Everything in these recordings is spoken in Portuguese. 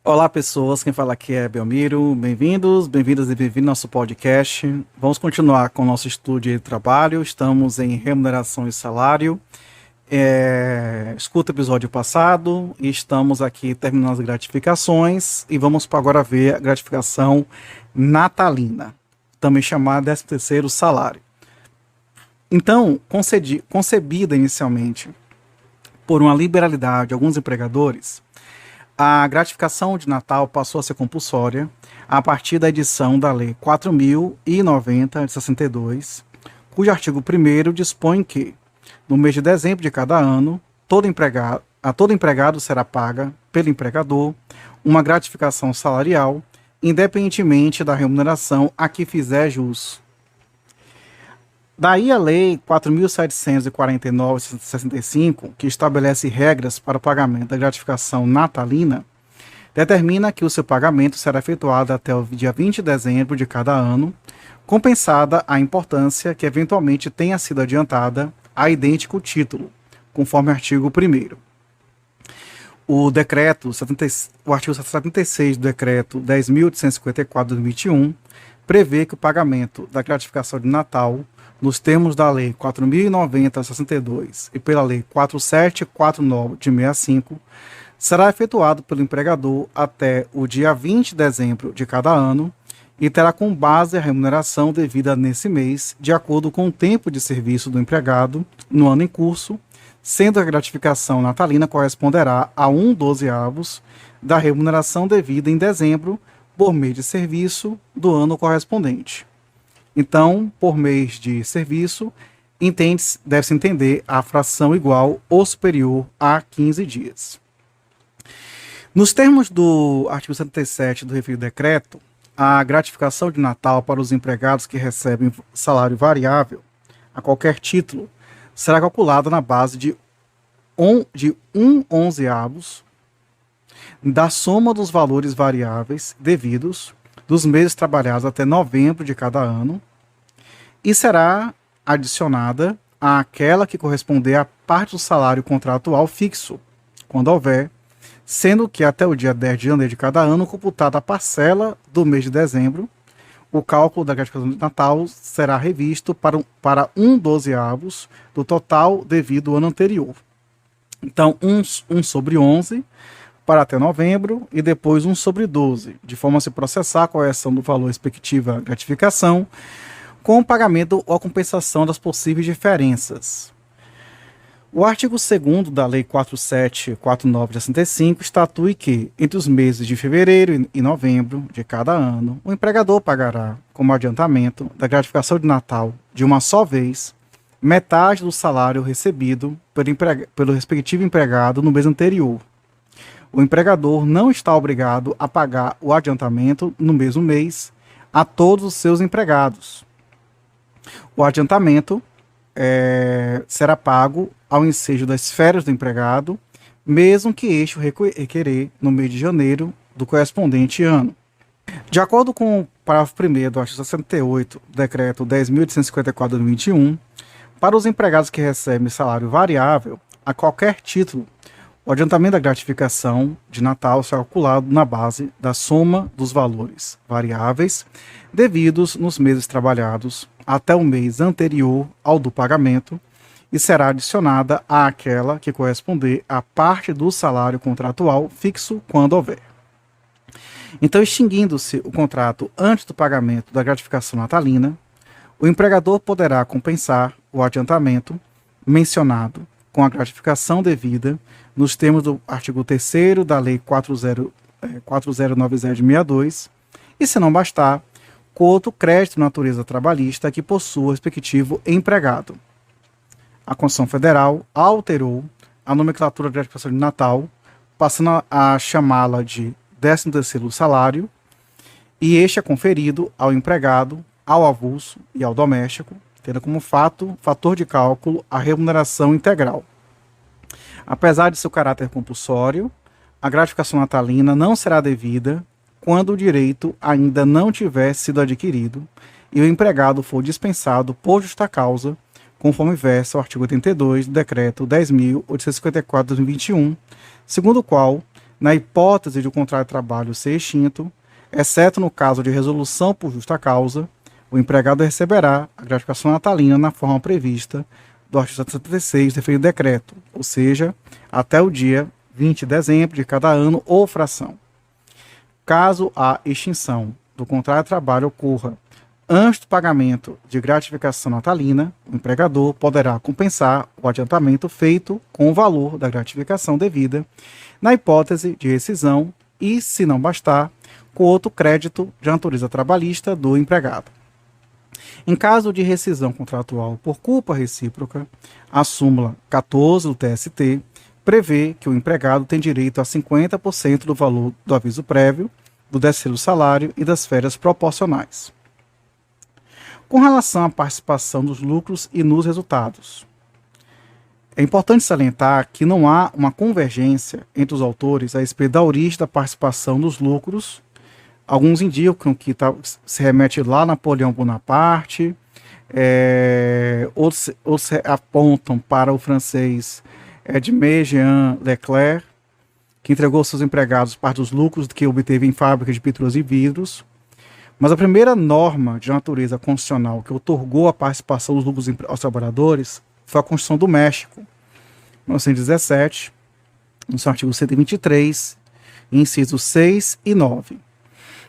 Olá, pessoas. Quem fala aqui é Belmiro. Bem-vindos, bem-vindas e bem-vindos ao nosso podcast. Vamos continuar com o nosso estudo de trabalho. Estamos em remuneração e salário. Escuta o episódio passado e estamos aqui terminando as gratificações e vamos para agora ver a gratificação natalina, também chamada 13º salário. Então, concebida inicialmente por uma liberalidade de alguns empregadores, a gratificação de Natal passou a ser compulsória a partir da edição da Lei 4.090 de 62, cujo artigo 1º dispõe que, no mês de dezembro de cada ano, a todo empregado será paga, pelo empregador, uma gratificação salarial, independentemente da remuneração a que fizer jus. Daí a Lei 4.749 de 65, que estabelece regras para o pagamento da gratificação natalina, determina que o seu pagamento será efetuado até o dia 20 de dezembro de cada ano, compensada a importância que eventualmente tenha sido adiantada a idêntico título, conforme o artigo 1º. O artigo 76 do Decreto 10.854 de 2021 prevê que o pagamento da gratificação de Natal, nos termos da Lei 4.090 de 62 e pela Lei 4.749 de 65, será efetuado pelo empregador até o dia 20 de dezembro de cada ano e terá como base a remuneração devida nesse mês, de acordo com o tempo de serviço do empregado no ano em curso, sendo a gratificação natalina corresponderá a 1/12 da remuneração devida em dezembro por mês de serviço do ano correspondente. Então, por mês de serviço, deve-se entender a fração igual ou superior a 15 dias. Nos termos do artigo 77 do referido decreto, a gratificação de Natal para os empregados que recebem salário variável, a qualquer título, será calculada na base de 1/11 da soma dos valores variáveis devidos dos meses trabalhados até novembro de cada ano e será adicionada àquela que corresponder à parte do salário contratual fixo, quando houver, sendo que até o dia 10 de janeiro de cada ano, computada a parcela do mês de dezembro, o cálculo da gratificação de Natal será revisto para 1/12 do total devido ao ano anterior. Então, 1/11 para até novembro e depois 1/12, de forma a se processar a correção do valor respectiva à gratificação, com o pagamento ou a compensação das possíveis diferenças. O artigo 2º da Lei 4.749 de 65 estatui que, entre os meses de fevereiro e novembro de cada ano, o empregador pagará, como adiantamento da gratificação de Natal de uma só vez, metade do salário recebido pelo respectivo empregado no mês anterior. O empregador não está obrigado a pagar o adiantamento no mesmo mês a todos os seus empregados. O adiantamento será pago ao ensejo das férias do empregado, mesmo que este o requerer no mês de janeiro do correspondente ano. De acordo com o parágrafo 1º do artigo 68 do Decreto 10.854 de 2021, para os empregados que recebem salário variável, a qualquer título, o adiantamento da gratificação de Natal será calculado na base da soma dos valores variáveis devidos nos meses trabalhados até o mês anterior ao do pagamento e será adicionada àquela que corresponder à parte do salário contratual fixo quando houver. Então, extinguindo-se o contrato antes do pagamento da gratificação natalina, o empregador poderá compensar o adiantamento mencionado com a gratificação devida nos termos do artigo 3º da Lei 4.090 de 62, e, se não bastar, com outro crédito de natureza trabalhista que possua o respectivo empregado. A Constituição Federal alterou a nomenclatura de gratificação de Natal, passando a chamá-la de 13º salário, e este é conferido ao empregado, ao avulso e ao doméstico, tendo como fator de cálculo a remuneração integral. Apesar de seu caráter compulsório, a gratificação natalina não será devida quando o direito ainda não tiver sido adquirido e o empregado for dispensado por justa causa, conforme versa o artigo 82 do Decreto 10.854 de 2021, segundo o qual na hipótese de o contrato de trabalho ser extinto, exceto no caso de resolução por justa causa, o empregado receberá a gratificação natalina na forma prevista do artigo 176 do referido decreto, ou seja, até o dia 20 de dezembro de cada ano ou fração. Caso a extinção do contrato de trabalho ocorra antes do pagamento de gratificação natalina, o empregador poderá compensar o adiantamento feito com o valor da gratificação devida, na hipótese de rescisão e, se não bastar, com outro crédito de natureza trabalhista do empregado. Em caso de rescisão contratual por culpa recíproca, a súmula 14 do TST prevê que o empregado tem direito a 50% do valor do aviso prévio, do 13º salário e das férias proporcionais. Com relação à participação dos lucros e nos resultados, é importante salientar que não há uma convergência entre os autores a respeito da origem da participação dos lucros. Alguns indicam que se remete lá a Napoleão Bonaparte, outros apontam para o francês Edmé Jean Leclerc, que entregou aos seus empregados parte dos lucros que obteve em fábricas de pinturas e vidros. Mas a primeira norma de natureza constitucional que outorgou a participação dos lucros aos trabalhadores foi a Constituição do México, 1917, no seu artigo 123, incisos 6 e 9.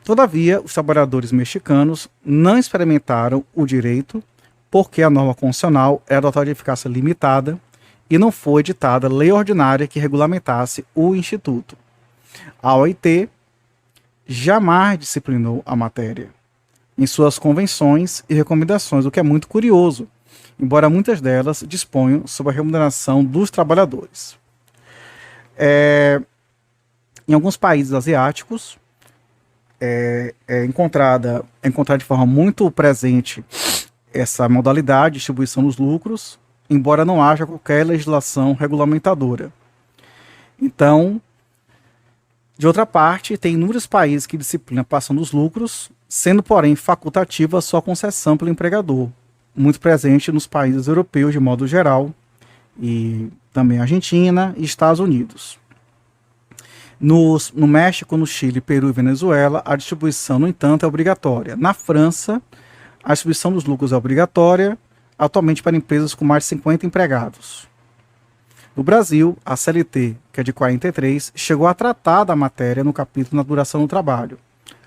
Todavia, os trabalhadores mexicanos não experimentaram o direito porque a norma constitucional era dotada de eficácia limitada e não foi editada lei ordinária que regulamentasse o Instituto. A OIT jamais disciplinou a matéria em suas convenções e recomendações, o que é muito curioso, embora muitas delas disponham sobre a remuneração dos trabalhadores. Em alguns países asiáticos, é encontrada de forma muito presente essa modalidade de distribuição dos lucros, embora não haja qualquer legislação regulamentadora. Então, de outra parte, tem inúmeros países que disciplinam a participação dos lucros, sendo, porém, facultativa a sua concessão pelo empregador, muito presente nos países europeus de modo geral, e também Argentina e Estados Unidos. No México, no Chile, Peru e Venezuela, a distribuição, no entanto, é obrigatória. Na França, a distribuição dos lucros é obrigatória, atualmente para empresas com mais de 50 empregados. No Brasil, a CLT, que é de 43, chegou a tratar da matéria no capítulo na duração do trabalho,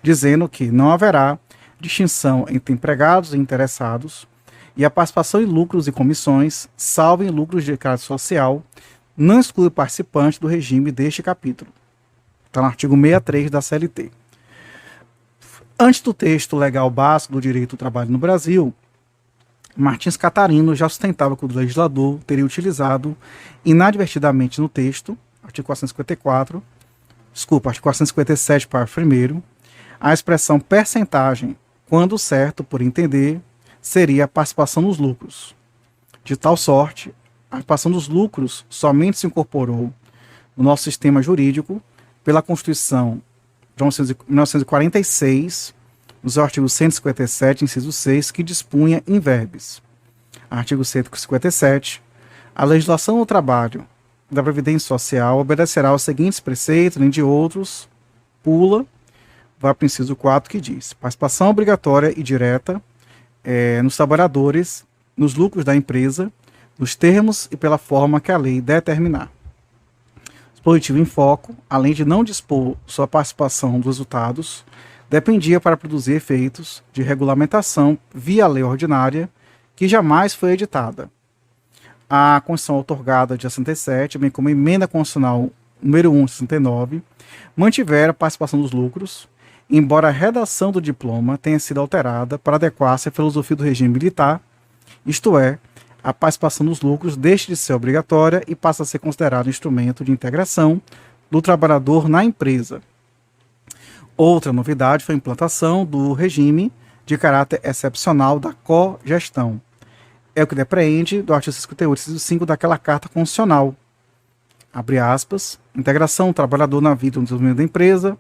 dizendo que não haverá distinção entre empregados e interessados, e a participação em lucros e comissões, salvo em lucros de caráter social, não exclui o participante do regime deste capítulo. Está no artigo 63 da CLT. Antes do texto legal básico do direito do trabalho no Brasil, Martins Catarino já sustentava que o legislador teria utilizado inadvertidamente no texto, artigo 457, parágrafo 1º, a expressão percentagem, quando certo, por entender, seria a participação nos lucros. De tal sorte, a participação dos lucros somente se incorporou no nosso sistema jurídico pela Constituição de 1946, no seu artigo 157, inciso 6, que dispunha in verbis. Artigo 157. A legislação do trabalho da Previdência Social obedecerá aos seguintes preceitos, além de outros, vai para o inciso 4, que diz: participação obrigatória e direta nos trabalhadores, nos lucros da empresa, nos termos e pela forma que a lei determinar. Dispositivo em foco, além de não dispor sua participação dos resultados, dependia para produzir efeitos de regulamentação via lei ordinária, que jamais foi editada. A Constituição outorgada de 67, bem como a Emenda Constitucional número 1 de 69, mantiveram a participação dos lucros, embora a redação do diploma tenha sido alterada para adequar-se à filosofia do regime militar, isto é, a participação dos lucros deixa de ser obrigatória e passa a ser considerado instrumento de integração do trabalhador na empresa. Outra novidade foi a implantação do regime de caráter excepcional da cogestão. É o que depreende do artigo 58, inciso 5 daquela Carta Constitucional. Abre aspas, integração do trabalhador na vida e no desenvolvimento da empresa,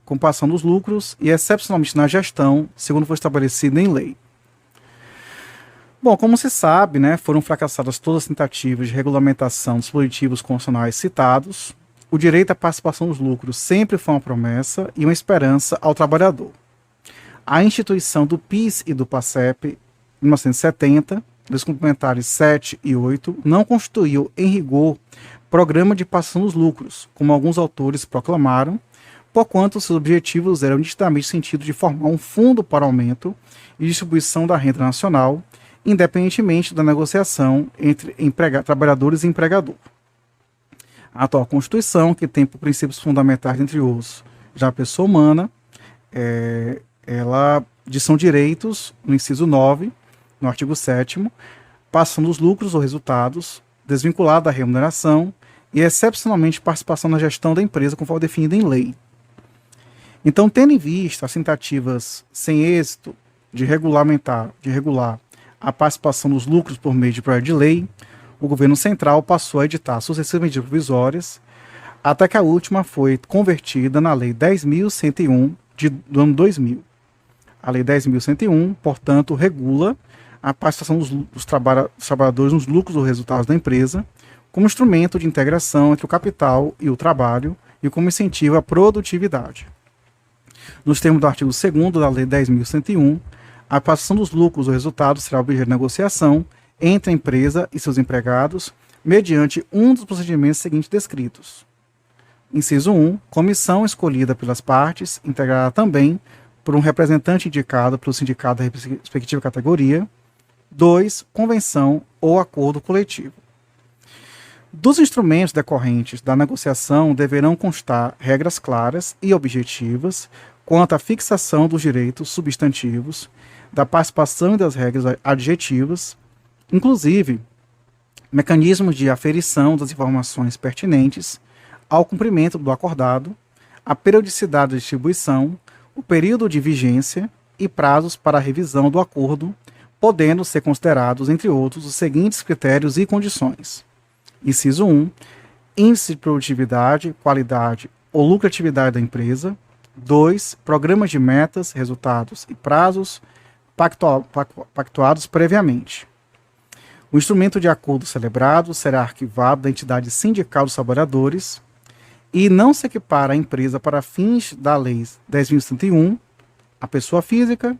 compartilhação dos lucros e excepcionalmente na gestão, segundo foi estabelecido em lei. Bom, como se sabe, foram fracassadas todas as tentativas de regulamentação dos dispositivos constitucionais citados. o direito à participação dos lucros sempre foi uma promessa e uma esperança ao trabalhador. A instituição do PIS e do PASEP, em 1970, dos complementares 7 e 8, não constituiu, em rigor, programa de participação dos lucros, como alguns autores proclamaram, porquanto seus objetivos eram nitidamente sentido de formar um fundo para aumento e distribuição da renda nacional, independentemente da negociação entre trabalhadores e empregador. A atual Constituição, que tem por princípios fundamentais, entre outros, já a pessoa humana, ela são direitos, no inciso 9, no artigo 7º, passando os lucros ou resultados, desvinculado da remuneração e, excepcionalmente, participação na gestão da empresa, conforme definido em lei. Então, tendo em vista as tentativas sem êxito de regular a participação dos lucros por meio de projeto de lei, o governo central passou a editar sucessivas medidas provisórias, até que a última foi convertida na Lei 10.101 do ano 2000. A Lei 10.101, portanto, regula a participação dos trabalhadores nos lucros ou resultados da empresa como instrumento de integração entre o capital e o trabalho e como incentivo à produtividade. Nos termos do artigo 2º da Lei 10.101, a participação dos lucros ou resultados será objeto de negociação entre a empresa e seus empregados mediante um dos procedimentos seguintes descritos. Inciso 1. Comissão escolhida pelas partes, integrada também por um representante indicado pelo sindicato da respectiva categoria. 2. Convenção ou acordo coletivo. Dos instrumentos decorrentes da negociação deverão constar regras claras e objetivas quanto à fixação dos direitos substantivos, da participação e das regras adjetivas, inclusive mecanismos de aferição das informações pertinentes ao cumprimento do acordado, a periodicidade da distribuição, o período de vigência e prazos para a revisão do acordo, podendo ser considerados, entre outros, os seguintes critérios e condições. Inciso 1. Índice de produtividade, qualidade ou lucratividade da empresa. 2. Programas de metas, resultados e prazos pactuados previamente. O instrumento de acordo celebrado será arquivado da entidade sindical dos trabalhadores e não se equipara à empresa para fins da Lei 10.101, a pessoa física,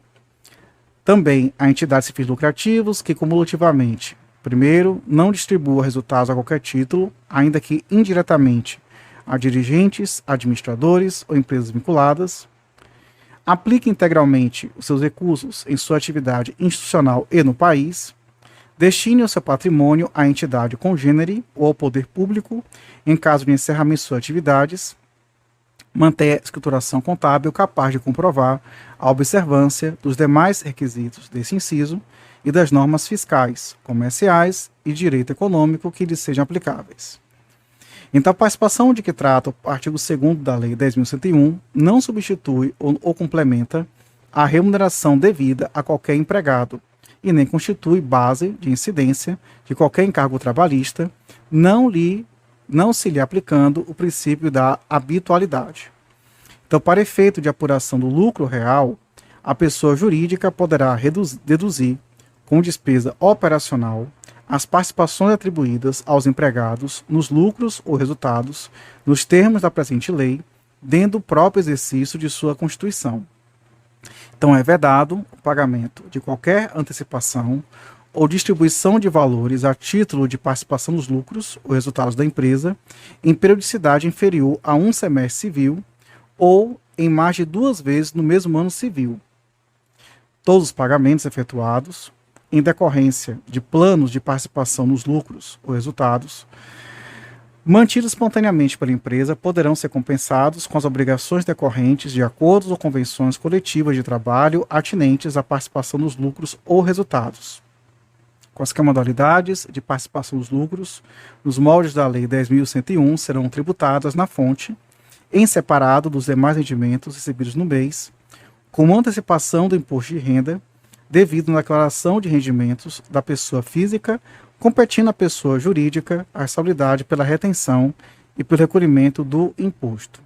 também a entidades sem fins lucrativos que cumulativamente, primeiro, não distribua resultados a qualquer título, ainda que indiretamente, a dirigentes, administradores ou empresas vinculadas, aplique integralmente os seus recursos em sua atividade institucional e no país, destine o seu patrimônio à entidade congênere ou ao poder público, em caso de encerramento de suas atividades, mantenha a escrituração contábil capaz de comprovar a observância dos demais requisitos desse inciso e das normas fiscais, comerciais e direito econômico que lhes sejam aplicáveis. Então, a participação de que trata o artigo 2º da Lei 10.101 não substitui ou complementa a remuneração devida a qualquer empregado e nem constitui base de incidência de qualquer encargo trabalhista, não se lhe aplicando o princípio da habitualidade. Então, para efeito de apuração do lucro real, a pessoa jurídica poderá deduzir, com despesa operacional, as participações atribuídas aos empregados nos lucros ou resultados, nos termos da presente lei, dentro do próprio exercício de sua Constituição. Então, é vedado o pagamento de qualquer antecipação ou distribuição de valores a título de participação nos lucros ou resultados da empresa em periodicidade inferior a um semestre civil ou em mais de 2 vezes no mesmo ano civil. Todos os pagamentos efetuados em decorrência de planos de participação nos lucros ou resultados, mantidos espontaneamente pela empresa, poderão ser compensados com as obrigações decorrentes de acordos ou convenções coletivas de trabalho atinentes à participação nos lucros ou resultados. Quaisquer modalidades de participação nos lucros, nos moldes da Lei 10.101, serão tributadas na fonte, em separado dos demais rendimentos recebidos no mês, com antecipação do imposto de renda, devido na declaração de rendimentos da pessoa física, competindo à pessoa jurídica a responsabilidade pela retenção e pelo recolhimento do imposto.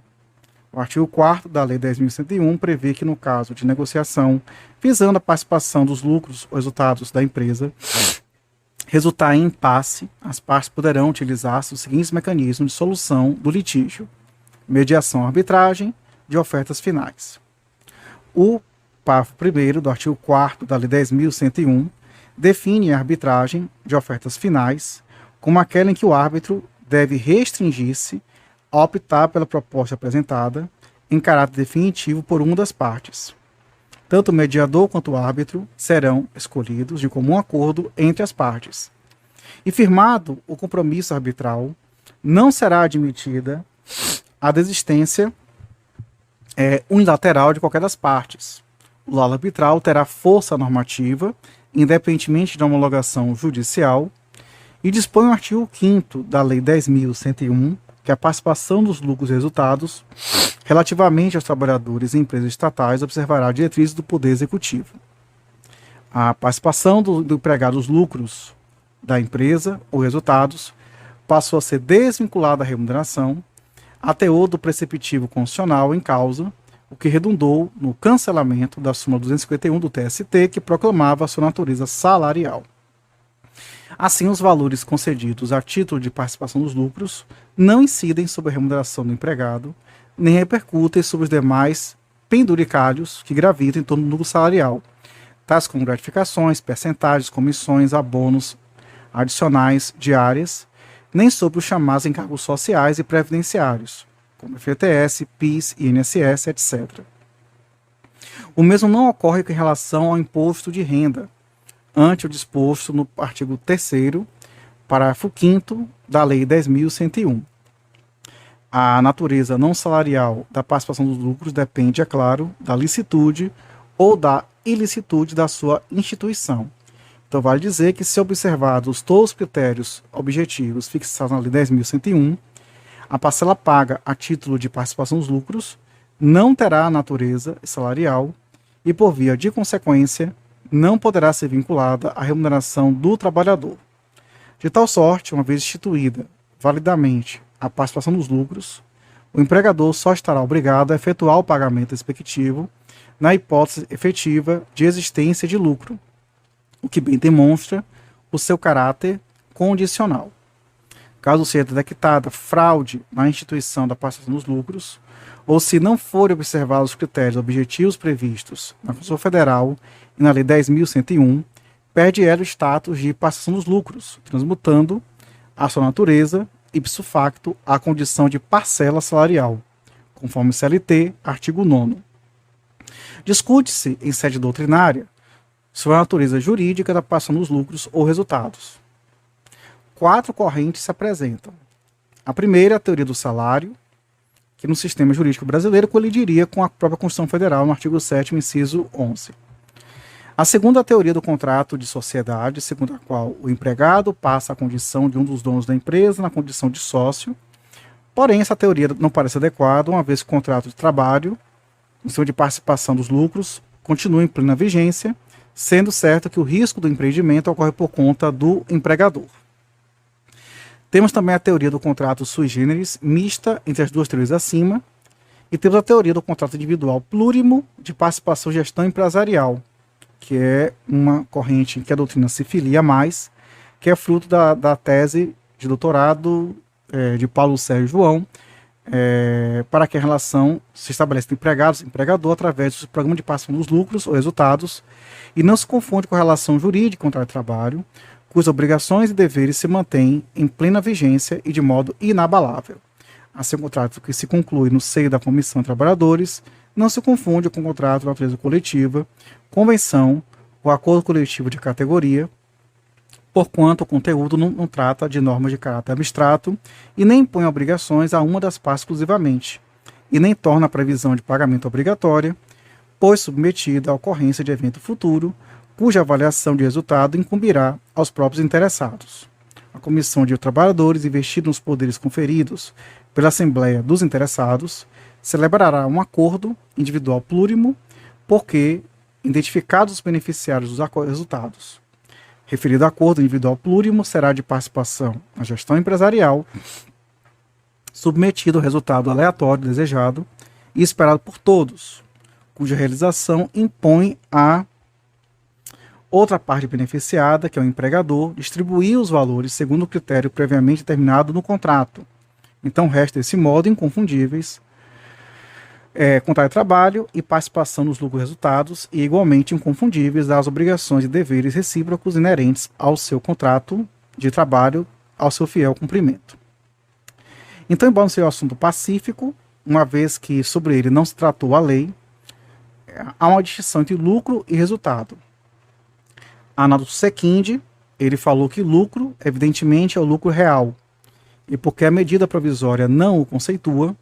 O artigo 4º da Lei 10.101 prevê que, no caso de negociação visando a participação dos lucros ou resultados da empresa, resultar em impasse, as partes poderão utilizar os seguintes mecanismos de solução do litígio: mediação, arbitragem de ofertas finais. O parágrafo 1º do artigo 4º da Lei 10.101 define a arbitragem de ofertas finais como aquela em que o árbitro deve restringir-se a optar pela proposta apresentada em caráter definitivo por uma das partes. Tanto o mediador quanto o árbitro serão escolhidos de comum acordo entre as partes. E firmado o compromisso arbitral, não será admitida a desistência unilateral de qualquer das partes. O laudo arbitral terá força normativa, independentemente da homologação judicial, e dispõe o artigo 5º da Lei 10.101, que a participação dos lucros e resultados relativamente aos trabalhadores em empresas estatais observará diretrizes do Poder Executivo. A participação do empregado nos lucros da empresa ou resultados passou a ser desvinculada da remuneração a teor do preceptivo constitucional em causa, o que redundou no cancelamento da súmula 251 do TST, que proclamava a sua natureza salarial. Assim, os valores concedidos a título de participação dos lucros não incidem sobre a remuneração do empregado, nem repercutem sobre os demais penduricalhos que gravitam em torno do lucro salarial, tais como gratificações, percentagens, comissões, abonos adicionais diárias, nem sobre os chamados encargos sociais e previdenciários, como FGTS, PIS, INSS, etc. O mesmo não ocorre em relação ao imposto de renda, ante o disposto no artigo 3º, parágrafo 5º da Lei 10.101. A natureza não salarial da participação dos lucros depende, é claro, da licitude ou da ilicitude da sua instituição. Então, vale dizer que, se observados todos os critérios objetivos fixados na Lei 10.101, a parcela paga a título de participação dos lucros não terá natureza salarial e, por via de consequência, não poderá ser vinculada à remuneração do trabalhador. De tal sorte, uma vez instituída validamente a participação dos lucros, o empregador só estará obrigado a efetuar o pagamento respectivo na hipótese efetiva de existência de lucro, o que bem demonstra o seu caráter condicional. Caso seja detectada fraude na instituição da participação dos lucros, ou se não forem observados os critérios objetivos previstos na Constituição Federal e na Lei 10.101, perde ela o status de participação dos lucros, transmutando a sua natureza, ipso facto, à condição de parcela salarial, conforme CLT, artigo 9º. Discute-se, em sede doutrinária, sobre a natureza jurídica da participação dos lucros ou resultados. 4 correntes se apresentam. A primeira é a teoria do salário, que no sistema jurídico brasileiro colidiria com a própria Constituição Federal no artigo 7º, inciso 11. A segunda é a teoria do contrato de sociedade, segundo a qual o empregado passa a condição de um dos donos da empresa na condição de sócio. Porém, essa teoria não parece adequada, uma vez que o contrato de trabalho, em cima de participação dos lucros, continua em plena vigência, sendo certo que o risco do empreendimento ocorre por conta do empregador. Temos também a teoria do contrato sui generis, mista entre as duas teorias acima, e temos a teoria do contrato individual plurimo de participação e gestão empresarial, que é uma corrente que a doutrina se filia mais, que é fruto da tese de doutorado de Paulo Sérgio João, para que a relação se estabeleça entre empregados e empregador através do programa de participação dos lucros ou resultados, e não se confunde com a relação jurídica contrato de trabalho, cujas obrigações e deveres se mantêm em plena vigência e de modo inabalável. Assim, o contrato que se conclui no seio da Comissão de Trabalhadores não se confunde com o contrato de natureza coletiva, convenção ou acordo coletivo de categoria, porquanto o conteúdo não trata de normas de caráter abstrato e nem impõe obrigações a uma das partes exclusivamente, e nem torna a previsão de pagamento obrigatória, pois submetida à ocorrência de evento futuro, cuja avaliação de resultado incumbirá aos próprios interessados. A Comissão de Trabalhadores, investida nos poderes conferidos pela Assembleia dos Interessados, celebrará um acordo individual plurimo, porque identificados os beneficiários dos resultados. Referido acordo individual plurimo será de participação na gestão empresarial, submetido ao resultado aleatório desejado e esperado por todos, cuja realização impõe Outra parte beneficiada, que é o empregador, distribuir os valores segundo o critério previamente determinado no contrato. Então, resta desse modo inconfundíveis contrato de trabalho e participação nos lucros resultados, e igualmente inconfundíveis as obrigações e deveres recíprocos inerentes ao seu contrato de trabalho, ao seu fiel cumprimento. Então, embora seja um assunto pacífico, uma vez que sobre ele não se tratou a lei, há uma distinção entre lucro e resultado. Arnaldo Sequinde, ele falou que lucro, evidentemente, é o lucro real, e porque a medida provisória não o conceitua,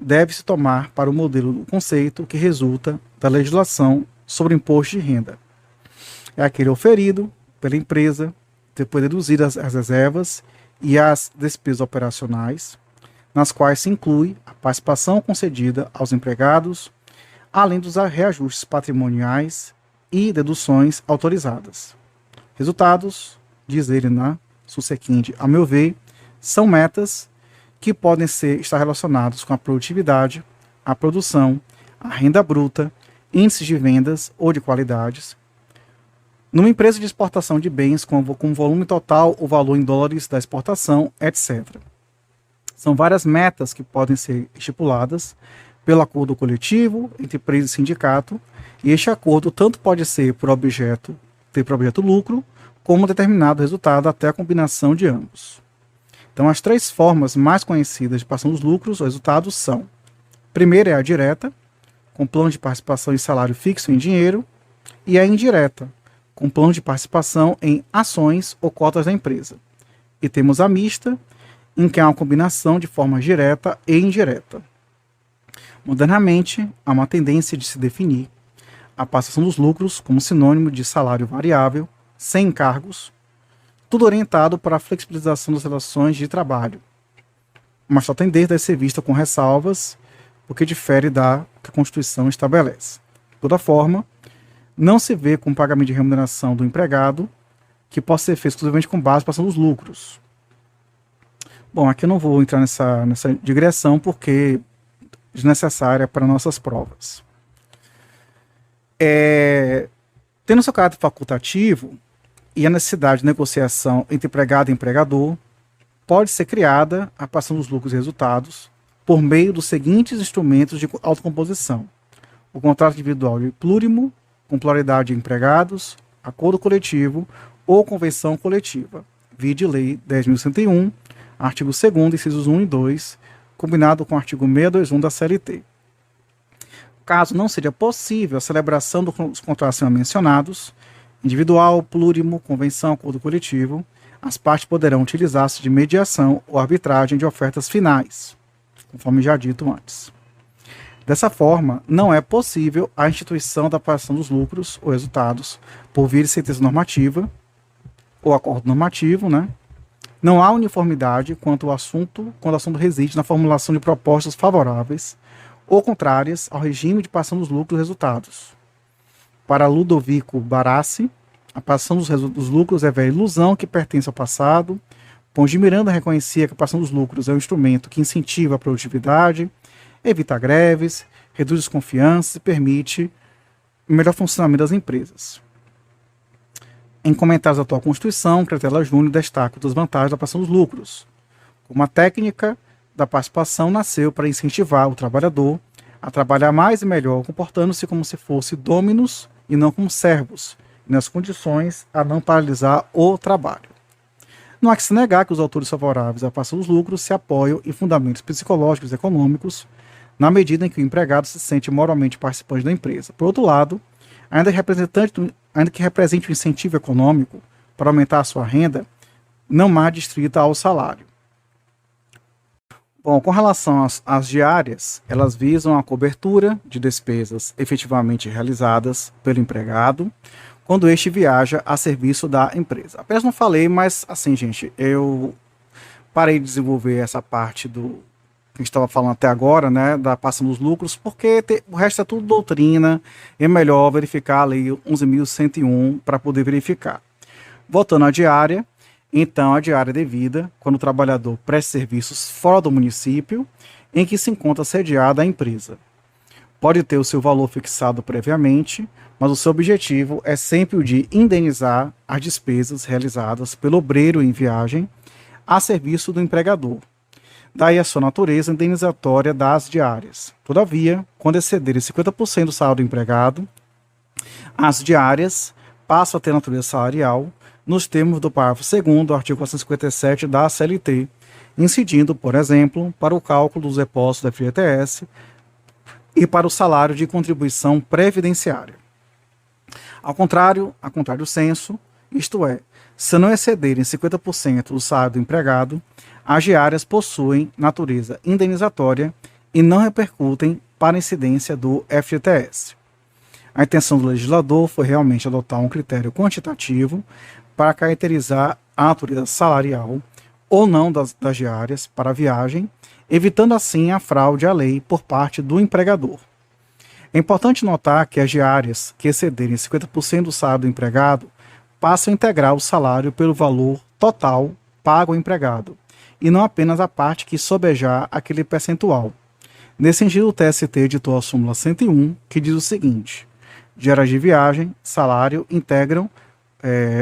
deve-se tomar para o modelo do conceito que resulta da legislação sobre imposto de renda. É aquele oferido pela empresa, depois deduzidas as reservas e as despesas operacionais, nas quais se inclui a participação concedida aos empregados, além dos reajustes patrimoniais e deduções autorizadas. Resultados, diz ele na Susequinde, a meu ver, são metas que podem estar relacionados com a produtividade, a produção, a renda bruta, índices de vendas ou de qualidades. Numa empresa de exportação de bens com volume total, o valor em dólares da exportação, etc. São várias metas que podem ser estipuladas pelo acordo coletivo entre empresa e sindicato, e este acordo tanto pode ser ter por objeto lucro, como determinado resultado até a combinação de ambos. Então, as três formas mais conhecidas de participação dos lucros, os resultados são: primeira é a direta, com plano de participação em salário fixo em dinheiro, e a indireta, com plano de participação em ações ou cotas da empresa. E temos a mista, em que há uma combinação de forma direta e indireta. Modernamente, há uma tendência de se definir a participação dos lucros como sinônimo de salário variável, sem encargos, tudo orientado para a flexibilização das relações de trabalho. Mas só tendência deve ser vista com ressalvas, porque difere da que a Constituição estabelece. De toda forma, não se vê com pagamento de remuneração do empregado que possa ser feito exclusivamente com base na participação dos lucros. Bom, aqui eu não vou entrar nessa digressão porque é desnecessária para nossas provas. Tendo seu caráter facultativo e a necessidade de negociação entre empregado e empregador, pode ser criada a participação dos lucros e resultados por meio dos seguintes instrumentos de autocomposição: o contrato individual e plurimo, com pluralidade de empregados, acordo coletivo ou convenção coletiva, vide Lei 10.101, artigo 2º, incisos 1 e 2, combinado com o artigo 621 da CLT. Caso não seja possível a celebração dos contratos mencionados, individual, plurimo, convenção, acordo coletivo, as partes poderão utilizar-se de mediação ou arbitragem de ofertas finais, conforme já dito antes. Dessa forma, não é possível a instituição da participação dos lucros ou resultados por via de sentença normativa ou acordo normativo, né? Não há uniformidade quando o assunto reside na formulação de propostas favoráveis ou contrárias ao regime de participação dos lucros e resultados. Para Ludovico Barassi, a participação dos lucros é velha ilusão que pertence ao passado. Pons de Miranda reconhecia que a participação dos lucros é um instrumento que incentiva a produtividade, evita greves, reduz desconfiança e permite o melhor funcionamento das empresas. Em comentários da atual Constituição, Cretela Júnior destaca as vantagens da participação dos lucros. Como a técnica da participação nasceu para incentivar o trabalhador a trabalhar mais e melhor, comportando-se como se fosse dominos e não como servos, e nas condições a não paralisar o trabalho. Não há que se negar que os autores favoráveis à participação dos lucros se apoiam em fundamentos psicológicos e econômicos, na medida em que o empregado se sente moralmente participante da empresa. Por outro lado, ainda que represente um incentivo econômico para aumentar a sua renda, não mais distrita ao salário. Bom, com relação às diárias, elas visam a cobertura de despesas efetivamente realizadas pelo empregado quando este viaja a serviço da empresa. Apenas não falei, mas assim, gente, eu parei de desenvolver essa parte do que a gente estava falando até agora, né, da participação dos lucros, porque o resto é tudo doutrina, é melhor verificar a Lei 11.101 para poder verificar. Voltando à diária, então a diária é devida quando o trabalhador presta serviços fora do município em que se encontra sediada a empresa. Pode ter o seu valor fixado previamente, mas o seu objetivo é sempre o de indenizar as despesas realizadas pelo obreiro em viagem a serviço do empregador. Daí a sua natureza indenizatória das diárias. Todavia, quando excederem 50% do salário do empregado, as diárias passam a ter natureza salarial nos termos do parágrafo 2º do artigo 457 da CLT, incidindo, por exemplo, para o cálculo dos depósitos da FGTS e para o salário de contribuição previdenciária. Ao contrário do censo, isto é, se não excederem 50% do salário do empregado, as diárias possuem natureza indenizatória e não repercutem para a incidência do FGTS. A intenção do legislador foi realmente adotar um critério quantitativo para caracterizar a natureza salarial ou não das diárias para a viagem, evitando assim a fraude à lei por parte do empregador. É importante notar que as diárias que excederem 50% do salário do empregado passam a integrar o salário pelo valor total pago ao empregado, e não apenas a parte que sobejar aquele percentual. Nesse sentido, o TST editou a súmula 101, que diz o seguinte: diárias de viagem, salário, integram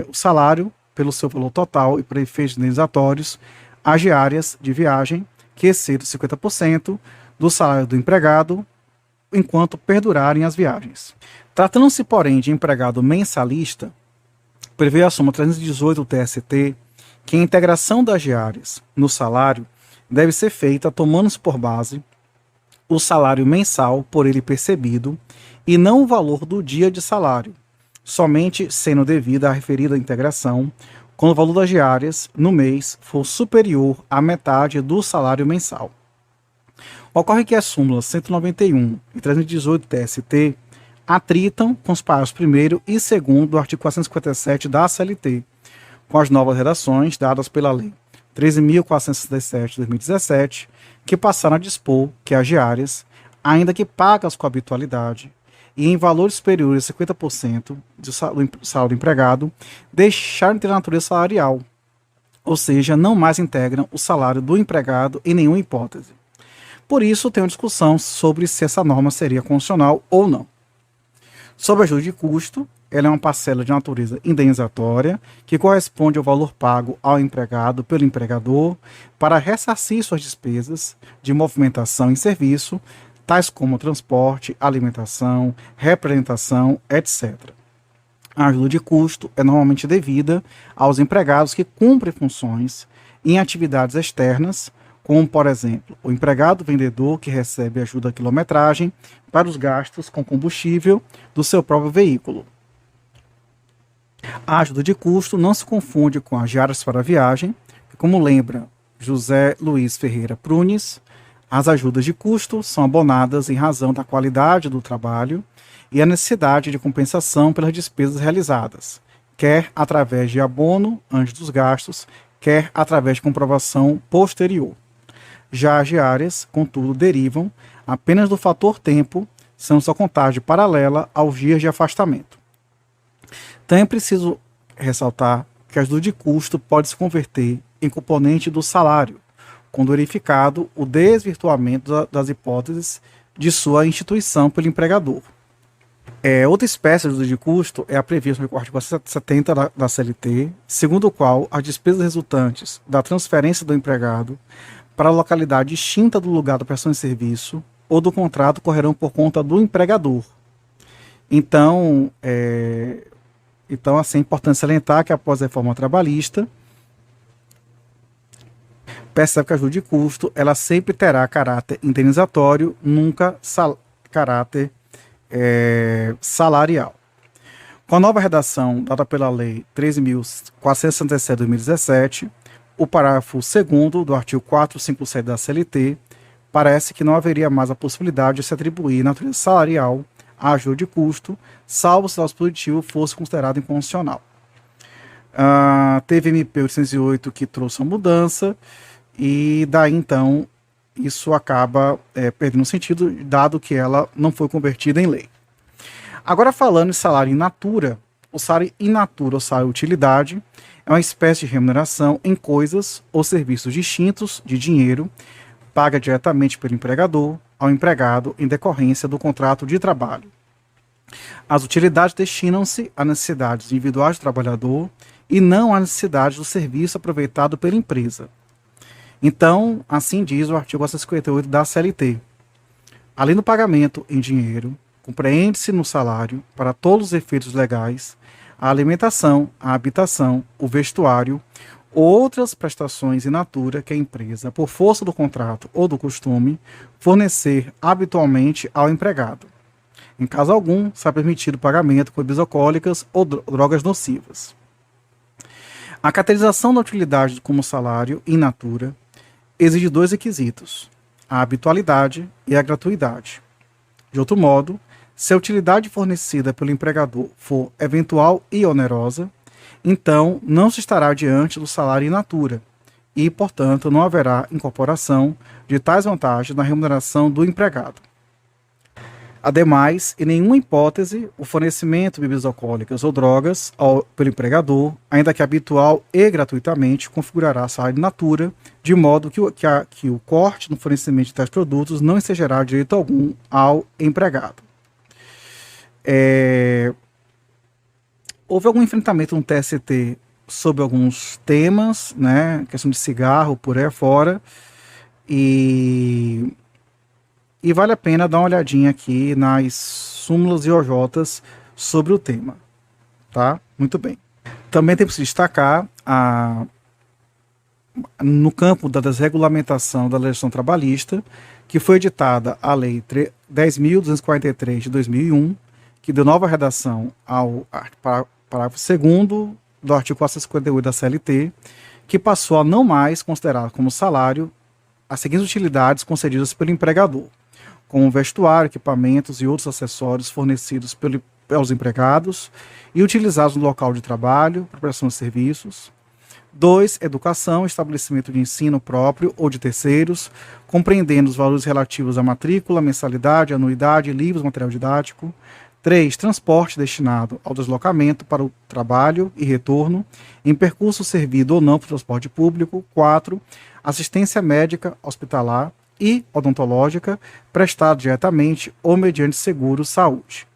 o salário pelo seu valor total e para efeitos indenizatórios, as diárias de viagem que excedem 50% do salário do empregado, enquanto perdurarem as viagens. Tratando-se, porém, de empregado mensalista, prevê a súmula 318 do TST que a integração das diárias no salário deve ser feita tomando-se por base o salário mensal por ele percebido e não o valor do dia de salário, somente sendo devida a referida integração quando o valor das diárias no mês for superior à metade do salário mensal. Ocorre que as súmulas 191 e 318 do TST atritam com os parágrafos 1º e 2º do artigo 457 da CLT, com as novas redações dadas pela Lei 13.467 de 2017, que passaram a dispor que as diárias, ainda que pagas com habitualidade e em valores superiores a 50% do salário do empregado, deixaram de ter natureza salarial, ou seja, não mais integram o salário do empregado em nenhuma hipótese. Por isso, tem uma discussão sobre se essa norma seria constitucional ou não. Sobre a ajuda de custo, ela é uma parcela de natureza indenizatória que corresponde ao valor pago ao empregado pelo empregador para ressarcir suas despesas de movimentação em serviço, tais como transporte, alimentação, representação, etc. A ajuda de custo é normalmente devida aos empregados que cumprem funções em atividades externas, como, por exemplo, o empregado vendedor que recebe ajuda à quilometragem para os gastos com combustível do seu próprio veículo. A ajuda de custo não se confunde com as diárias para a viagem, que, como lembra José Luiz Ferreira Prunes, as ajudas de custo são abonadas em razão da qualidade do trabalho e a necessidade de compensação pelas despesas realizadas, quer através de abono antes dos gastos, quer através de comprovação posterior. Já as diárias, contudo, derivam apenas do fator tempo, sendo sua contagem paralela aos dias de afastamento. Também é preciso ressaltar que a ajuda de custo pode se converter em componente do salário, quando verificado o desvirtuamento das hipóteses de sua instituição pelo empregador. Outra espécie de ajuda de custo é a prevista no artigo 470 da CLT, segundo o qual as despesas resultantes da transferência do empregado para a localidade distinta do lugar da prestação de serviço ou do contrato correrão por conta do empregador. Então, assim, é importante salientar que após a reforma trabalhista, percebe que a ajuda de custo ela sempre terá caráter indenizatório, nunca caráter salarial. Com a nova redação dada pela Lei 13.467 de 2017, o parágrafo 2º do artigo 457 da CLT, parece que não haveria mais a possibilidade de se atribuir natureza salarial à ajuda de custo, salvo se o dispositivo fosse considerado inconstitucional. Teve MP 808 que trouxe a mudança, e daí então isso acaba perdendo sentido, dado que ela não foi convertida em lei. Agora, falando em salário in natura, o salário in natura ou salário utilidade é uma espécie de remuneração em coisas ou serviços distintos de dinheiro, paga diretamente pelo empregador, ao empregado em decorrência do contrato de trabalho. As utilidades destinam-se a necessidades individuais do trabalhador e não à necessidade do serviço aproveitado pela empresa. Então, assim diz o artigo 458 da CLT. Além do pagamento em dinheiro, compreende-se no salário, para todos os efeitos legais, a alimentação, a habitação, o vestuário, outras prestações in natura que a empresa, por força do contrato ou do costume, fornecer habitualmente ao empregado. Em caso algum, será permitido o pagamento com bebidas alcoólicas ou drogas nocivas. A caracterização da utilidade como salário in natura exige dois requisitos: a habitualidade e a gratuidade. De outro modo, se a utilidade fornecida pelo empregador for eventual e onerosa, então não se estará diante do salário in natura e, portanto, não haverá incorporação de tais vantagens na remuneração do empregado. Ademais, em nenhuma hipótese, o fornecimento de bebidas alcoólicas ou drogas pelo empregador, ainda que habitual e gratuitamente, configurará salário in natura, de modo que o corte no fornecimento de tais produtos não ensejará direito algum ao empregado. Houve algum enfrentamento no TST sobre alguns temas, né, questão de cigarro, por aí fora, e vale a pena dar uma olhadinha aqui nas súmulas e OJs sobre o tema, tá? Muito bem. Também temos que destacar no campo da desregulamentação da legislação trabalhista, que foi editada a Lei 10.243 de 2001, que deu nova redação ao parágrafo 2º do artigo 458 da CLT, que passou a não mais considerar como salário as seguintes utilidades concedidas pelo empregador, como vestuário, equipamentos e outros acessórios fornecidos pelos empregados e utilizados no local de trabalho para prestação de serviços. 2. Educação, estabelecimento de ensino próprio ou de terceiros, compreendendo os valores relativos à matrícula, mensalidade, anuidade, livros, material didático. 3. Transporte destinado ao deslocamento para o trabalho e retorno, em percurso servido ou não por transporte público. 4. Assistência médica, hospitalar e odontológica, prestado diretamente ou mediante seguro-saúde.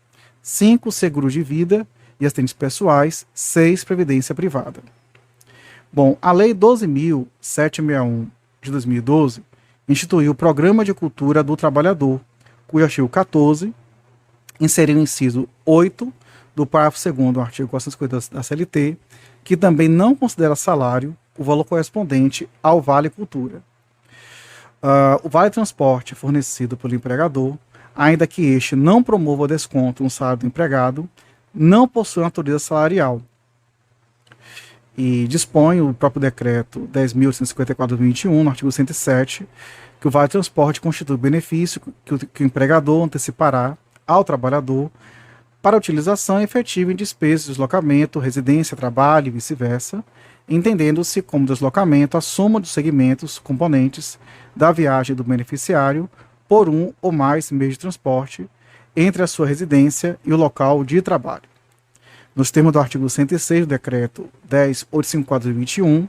5. Seguro de vida e acidentes pessoais. 6. Previdência privada. Bom, a Lei 12.761 de 2012 instituiu o Programa de Cultura do Trabalhador, cujo artigo 14 inseriu o inciso 8 do parágrafo 2º do artigo 450 da CLT, que também não considera salário o valor correspondente ao Vale Cultura. O Vale Transporte fornecido pelo empregador, ainda que este não promova desconto no salário do empregado, não possui natureza salarial. E dispõe o próprio decreto 10.154/2021, no artigo 107, que o Vale Transporte constitui benefício que o empregador antecipará ao trabalhador para utilização efetiva em despesas de deslocamento, residência, trabalho e vice-versa, entendendo-se como deslocamento a soma dos segmentos componentes da viagem do beneficiário por um ou mais meios de transporte entre a sua residência e o local de trabalho. Nos termos do artigo 106 do decreto 10.854/21,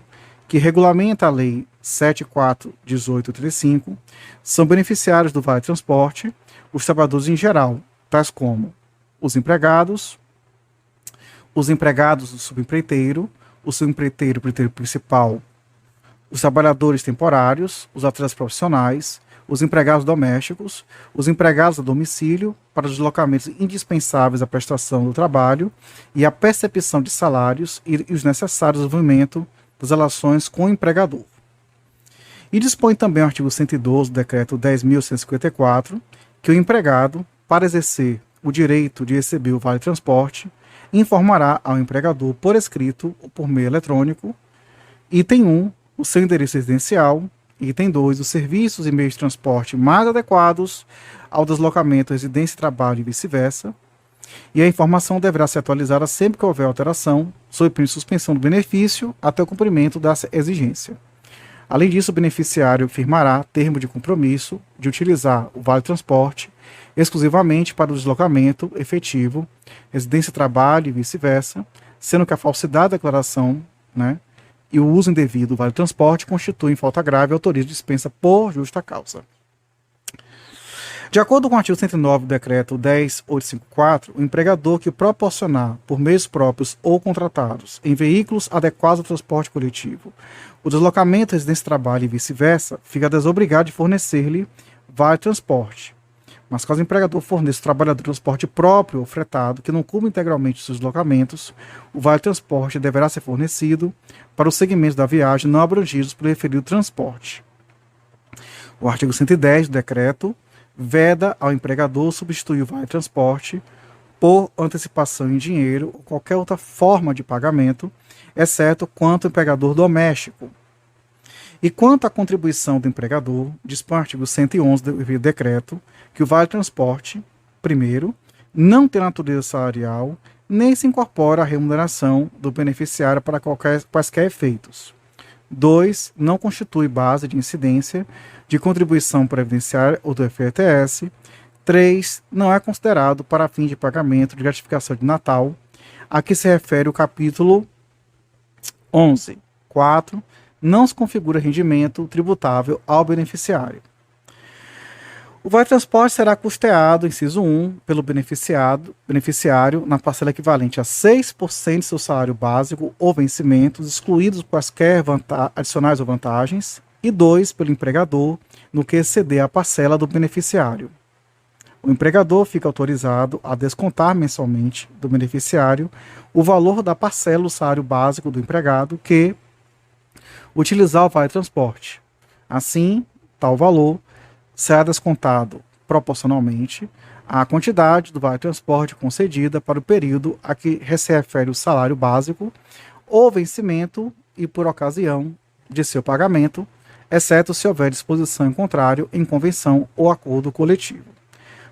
que regulamenta a Lei 74.1835, são beneficiários do Vale Transporte os trabalhadores em geral, tais como os empregados do subempreiteiro, o subempreiteiro principal, os trabalhadores temporários, os atletas profissionais, os empregados domésticos, os empregados a domicílio para os deslocamentos indispensáveis à prestação do trabalho e à percepção de salários e os necessários ao desenvolvimento das relações com o empregador. E dispõe também o artigo 112 do decreto 10.154, que o empregado, para exercer o direito de receber o Vale Transporte, informará ao empregador por escrito ou por meio eletrônico, item 1, o seu endereço residencial, item 2, os serviços e meios de transporte mais adequados ao deslocamento, residência, trabalho e vice-versa, e a informação deverá ser atualizada sempre que houver alteração, sob suspensão do benefício até o cumprimento da exigência. Além disso, o beneficiário firmará termo de compromisso de utilizar o Vale Transporte exclusivamente para o deslocamento efetivo, residência, trabalho e vice-versa, sendo que a falsidade da declaração, e o uso indevido do Vale Transporte constituem falta grave e autoriza dispensa por justa causa. De acordo com o artigo 109 do Decreto 10.854, o empregador que proporcionar, por meios próprios ou contratados, em veículos adequados ao transporte coletivo, o deslocamento, residência e trabalho e vice-versa, fica desobrigado de fornecer-lhe vale transporte. Mas caso o empregador forneça ao trabalhador transporte próprio ou fretado que não cubra integralmente os seus deslocamentos, o vale transporte deverá ser fornecido para os segmentos da viagem não abrangidos pelo referido transporte. O artigo 110 do decreto veda ao empregador substituir o vale transporte por antecipação em dinheiro ou qualquer outra forma de pagamento, exceto quanto ao empregador doméstico. E quanto à contribuição do empregador, dispõe o artigo 111 do decreto que o vale transporte, primeiro, não tem natureza salarial, nem se incorpora à remuneração do beneficiário para quaisquer efeitos. 2. Não constitui base de incidência de contribuição previdenciária ou do FGTS. 3. Não é considerado para fim de pagamento de gratificação de Natal, a que se refere o capítulo 11. 4. Não se configura rendimento tributável ao beneficiário. O vale transporte será custeado, inciso 1, pelo beneficiário na parcela equivalente a 6% de seu salário básico ou vencimentos, excluídos quaisquer adicionais ou vantagens, e 2, pelo empregador, no que exceder a parcela do beneficiário. O empregador fica autorizado a descontar mensalmente do beneficiário o valor da parcela do salário básico do empregado que utilizar o vale transporte. Assim, tal valor será descontado proporcionalmente à quantidade do vale transporte concedida para o período a que se refere o salário básico ou vencimento e por ocasião de seu pagamento, exceto se houver disposição em contrário em convenção ou acordo coletivo.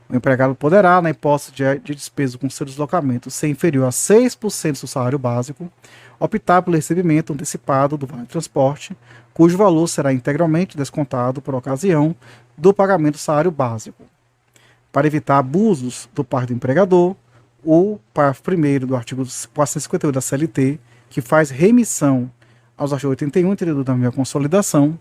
O empregado poderá, na hipótese de despesa com seu deslocamento ser inferior a 6% do salário básico, optar pelo recebimento antecipado do vale transporte, cujo valor será integralmente descontado por ocasião do pagamento do salário básico. Para evitar abusos do parte do empregador, o parágrafo 1º do artigo 458 da CLT, que faz remissão aos artigos 81 e 32 da minha consolidação,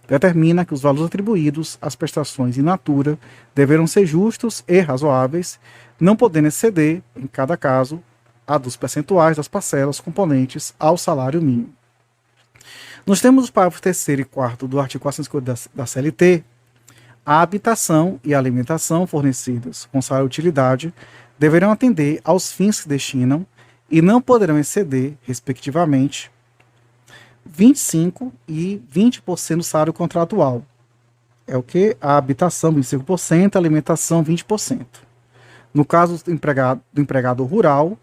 determina que os valores atribuídos às prestações in natura deverão ser justos e razoáveis, não podendo exceder, em cada caso, a dos percentuais das parcelas componentes ao salário mínimo. Nos termos dos parágrafos 3º e 4º do artigo 450 da CLT, a habitação e a alimentação fornecidas com salário utilidade deverão atender aos fins que se destinam e não poderão exceder, respectivamente, 25% e 20% do salário contratual. É o que? A habitação, 25%, a alimentação, 20%. No caso do empregado rural,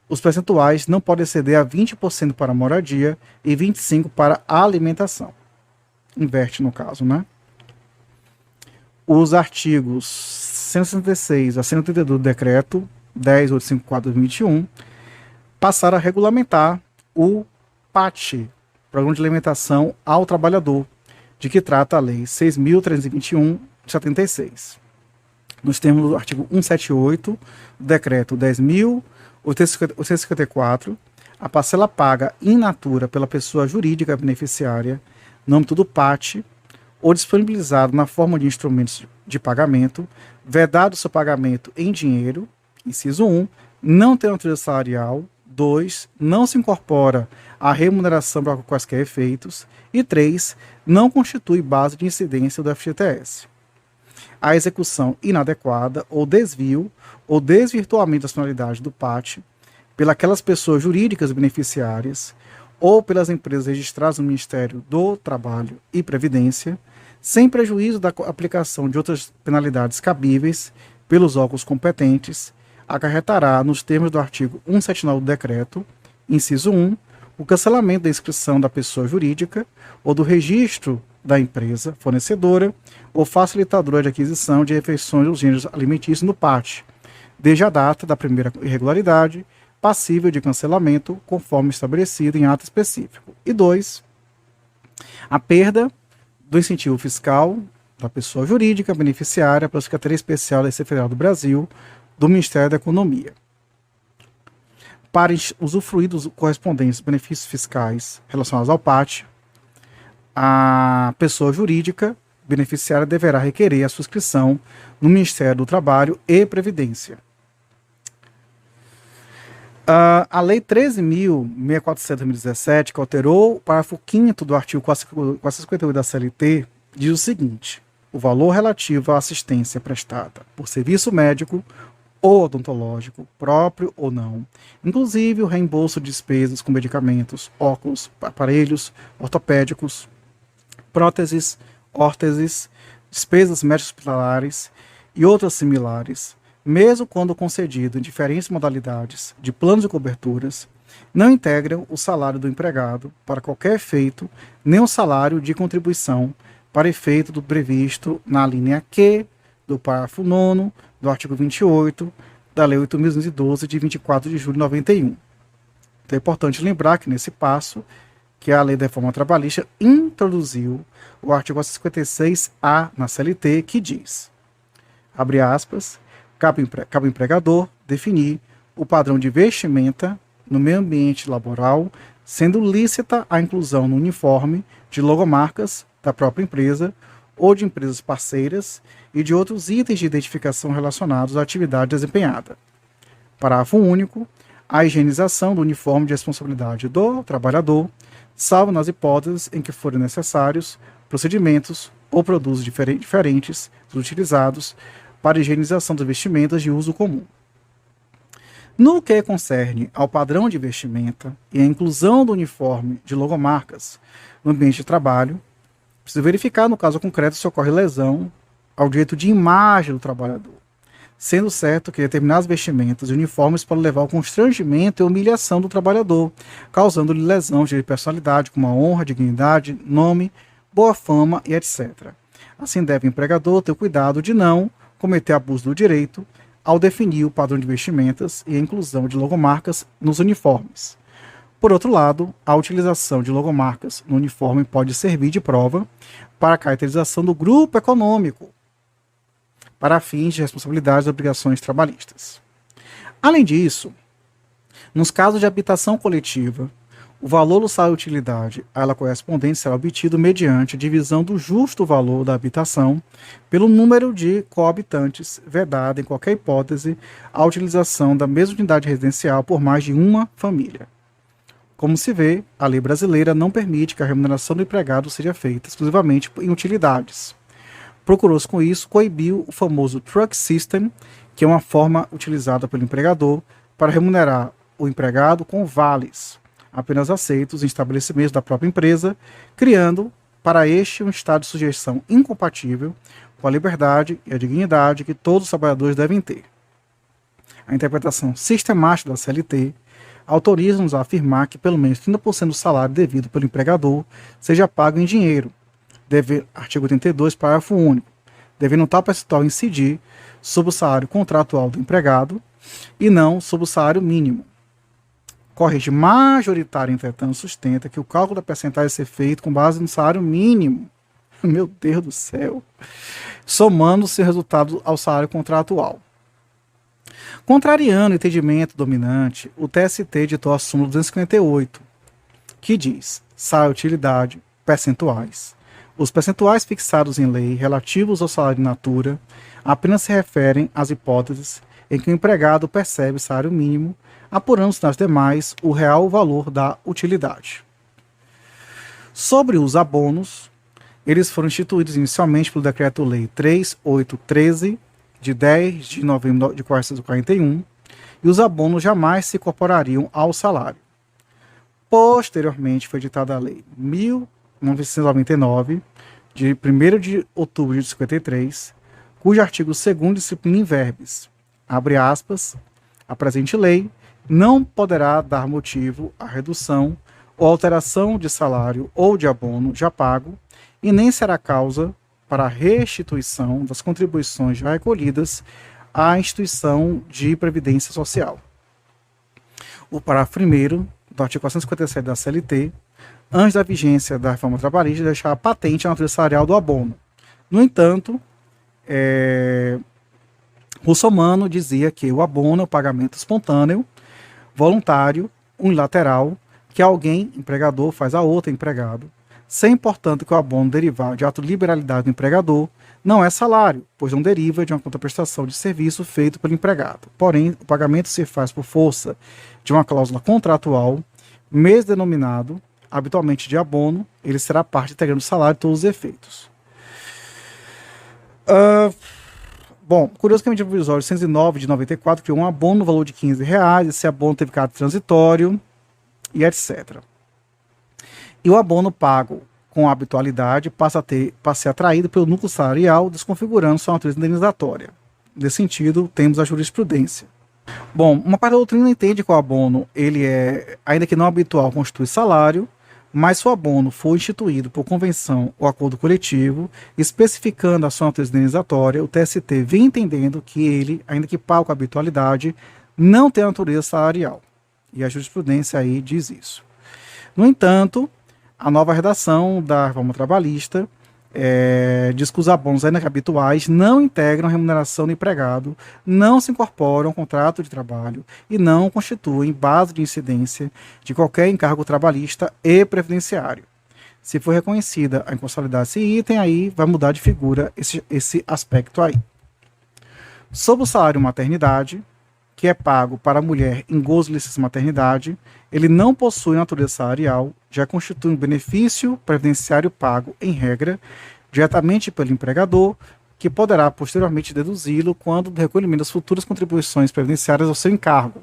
os percentuais não podem exceder a 20% para a moradia e 25% para a alimentação. Inverte no caso, né? Os artigos 166 a 132 do decreto 10.854/2021 passaram a regulamentar o PAT, Programa de Alimentação ao Trabalhador, de que trata a Lei 6.321 de 76. Nos termos do artigo 178 do decreto 10.854, a parcela paga in natura pela pessoa jurídica beneficiária, no âmbito do PAT, ou disponibilizado na forma de instrumentos de pagamento, vedado seu pagamento em dinheiro, inciso 1, não tem natureza salarial, 2, não se incorpora à remuneração para quaisquer efeitos, e 3, não constitui base de incidência do FGTS. A execução inadequada ou desvio ou desvirtuamento das finalidades do PAT pelas pessoas jurídicas beneficiárias ou pelas empresas registradas no Ministério do Trabalho e Previdência, sem prejuízo da aplicação de outras penalidades cabíveis pelos órgãos competentes, acarretará, nos termos do artigo 179 do decreto, inciso 1, o cancelamento da inscrição da pessoa jurídica ou do registro da empresa fornecedora ou facilitadora de aquisição de refeições dos gêneros alimentícios no PAT, desde a data da primeira irregularidade, passível de cancelamento, conforme estabelecido em ato específico. E 2, a perda do incentivo fiscal da pessoa jurídica beneficiária pela Secretaria Especial da Receita Federal do Brasil, do Ministério da Economia. Para usufruir dos correspondentes benefícios fiscais relacionados ao PAT, a pessoa jurídica beneficiária deverá requerer a subscrição no Ministério do Trabalho e Previdência. A Lei 13.647 de 2017, que alterou o parágrafo 5º do artigo 458 da CLT, diz o seguinte: o valor relativo à assistência prestada por serviço médico ou odontológico, próprio ou não, inclusive o reembolso de despesas com medicamentos, óculos, aparelhos ortopédicos, próteses, órteses, despesas médicas hospitalares e outras similares, mesmo quando concedido em diferentes modalidades de planos de coberturas, não integram o salário do empregado para qualquer efeito, nem o salário de contribuição para efeito do previsto na linha Q do parágrafo 9º do artigo 28 da Lei 8.212 de 24 de julho de 91. Então é importante lembrar que nesse passo que a Lei da Reforma Trabalhista introduziu o artigo 56A na CLT, que diz, abre aspas, cabe ao empregador definir o padrão de vestimenta no meio ambiente laboral, sendo lícita a inclusão no uniforme de logomarcas da própria empresa ou de empresas parceiras e de outros itens de identificação relacionados à atividade desempenhada. Parágrafo único. A higienização do uniforme de responsabilidade do trabalhador, salvo nas hipóteses em que forem necessários procedimentos ou produtos diferentes utilizados para higienização das vestimentas de uso comum. No que concerne ao padrão de vestimenta e a inclusão do uniforme de logomarcas no ambiente de trabalho, precisa verificar no caso concreto se ocorre lesão ao direito de imagem do trabalhador, sendo certo que determinadas vestimentas e uniformes podem levar ao constrangimento e humilhação do trabalhador, causando-lhe lesão de personalidade como a honra, dignidade, nome, boa fama e etc. Assim deve o empregador ter cuidado de não cometer abuso do direito ao definir o padrão de vestimentas e a inclusão de logomarcas nos uniformes. Por outro lado, a utilização de logomarcas no uniforme pode servir de prova para a caracterização do grupo econômico, para fins de responsabilidades e obrigações trabalhistas. Além disso, nos casos de habitação coletiva, o valor do salário-utilidade a ela correspondente será obtido mediante a divisão do justo valor da habitação pelo número de cohabitantes, vedada em qualquer hipótese a utilização da mesma unidade residencial por mais de uma família. Como se vê, a lei brasileira não permite que a remuneração do empregado seja feita exclusivamente em utilidades. Procurou-se com isso coibir o famoso truck system, que é uma forma utilizada pelo empregador para remunerar o empregado com vales, apenas aceitos em estabelecimentos da própria empresa, criando para este um estado de sujeição incompatível com a liberdade e a dignidade que todos os trabalhadores devem ter. A interpretação sistemática da CLT autoriza-nos a afirmar que pelo menos 30% do salário devido pelo empregador seja pago em dinheiro, artigo 82, parágrafo único, devendo tal percentual incidir sobre o salário contratual do empregado e não sobre o salário mínimo. Corrente majoritária, entretanto, sustenta que o cálculo da percentagem deve ser feito com base no salário mínimo. Meu Deus do céu! Somando seu resultado ao salário contratual. Contrariando o entendimento dominante, o TST editou a súmula 258, que diz: salário-utilidade, percentuais. Os percentuais fixados em lei relativos ao salário in natura apenas se referem às hipóteses em que o empregado percebe salário mínimo, apurando-se nas demais o real valor da utilidade. Sobre os abonos, eles foram instituídos inicialmente pelo Decreto-Lei 3813, de 10 de novembro de 1941, e os abonos jamais se incorporariam ao salário. Posteriormente foi editada a Lei 1999, de 1º de outubro de 53, cujo artigo 2º disciplina em verbis, abre aspas, a presente lei não poderá dar motivo à redução ou alteração de salário ou de abono já pago e nem será causa para a restituição das contribuições já recolhidas à instituição de previdência social. O parágrafo 1º do artigo 457 da CLT, antes da vigência da reforma trabalhista, deixava patente a natureza salarial do abono. No entanto, Russomano dizia que o abono é o pagamento espontâneo, voluntário, unilateral, que alguém, empregador, faz a outro empregado, sem, portanto, que o abono derivar de ato de liberalidade do empregador, não é salário, pois não deriva de uma contraprestação de serviço feito pelo empregado. Porém, o pagamento se faz por força de uma cláusula contratual, mês denominado, habitualmente de abono, ele será parte integrante do salário de todos os efeitos. Bom, curioso que a medida provisória 109 de 94 criou um abono no valor de R$ 15, esse abono teve caráter transitório e etc. E o abono pago com habitualidade passa a ser atraído pelo núcleo salarial, desconfigurando sua natureza indenizatória. Nesse sentido, temos a jurisprudência. Bom, uma parte da doutrina entende que o abono, ele é, ainda que não habitual, constitui salário, mas se o abono for instituído por convenção ou acordo coletivo, especificando a sua natureza indenizatória, o TST vem entendendo que ele, ainda que pago com habitualidade, não tem a natureza salarial. E a jurisprudência aí diz isso. No entanto, a nova redação da reforma trabalhista diz que os abonos ainda que habituais não integram remuneração do empregado, não se incorporam ao contrato de trabalho e não constituem base de incidência de qualquer encargo trabalhista e previdenciário. Se for reconhecida a inconstitucionalidade desse item, aí vai mudar de figura esse aspecto aí. Sobre o salário maternidade, que é pago para a mulher em gozo de licença maternidade, ele não possui natureza salarial, já constitui um benefício previdenciário pago, em regra, diretamente pelo empregador, que poderá posteriormente deduzi-lo quando do recolhimento das futuras contribuições previdenciárias ao seu encargo.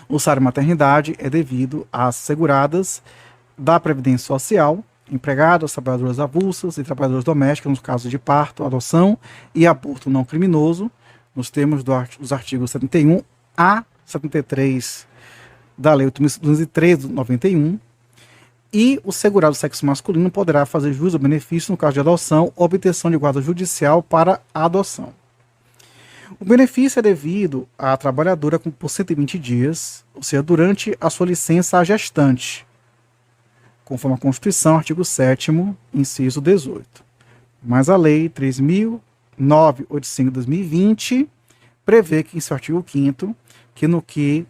O salário maternidade é devido às seguradas da Previdência Social, empregadas, trabalhadoras avulsas e trabalhadoras domésticas, nos casos de parto, adoção e aborto não criminoso, nos termos dos artigos 71 a 73 da Lei 8.203 de 91, e o segurado do sexo masculino poderá fazer jus ao benefício no caso de adoção ou obtenção de guarda judicial para a adoção. O benefício é devido à trabalhadora por 120 dias, ou seja, durante a sua licença à gestante, conforme a Constituição, artigo 7º, inciso 18. Mas a Lei 3.985/2020 prevê que, em seu artigo 5º, que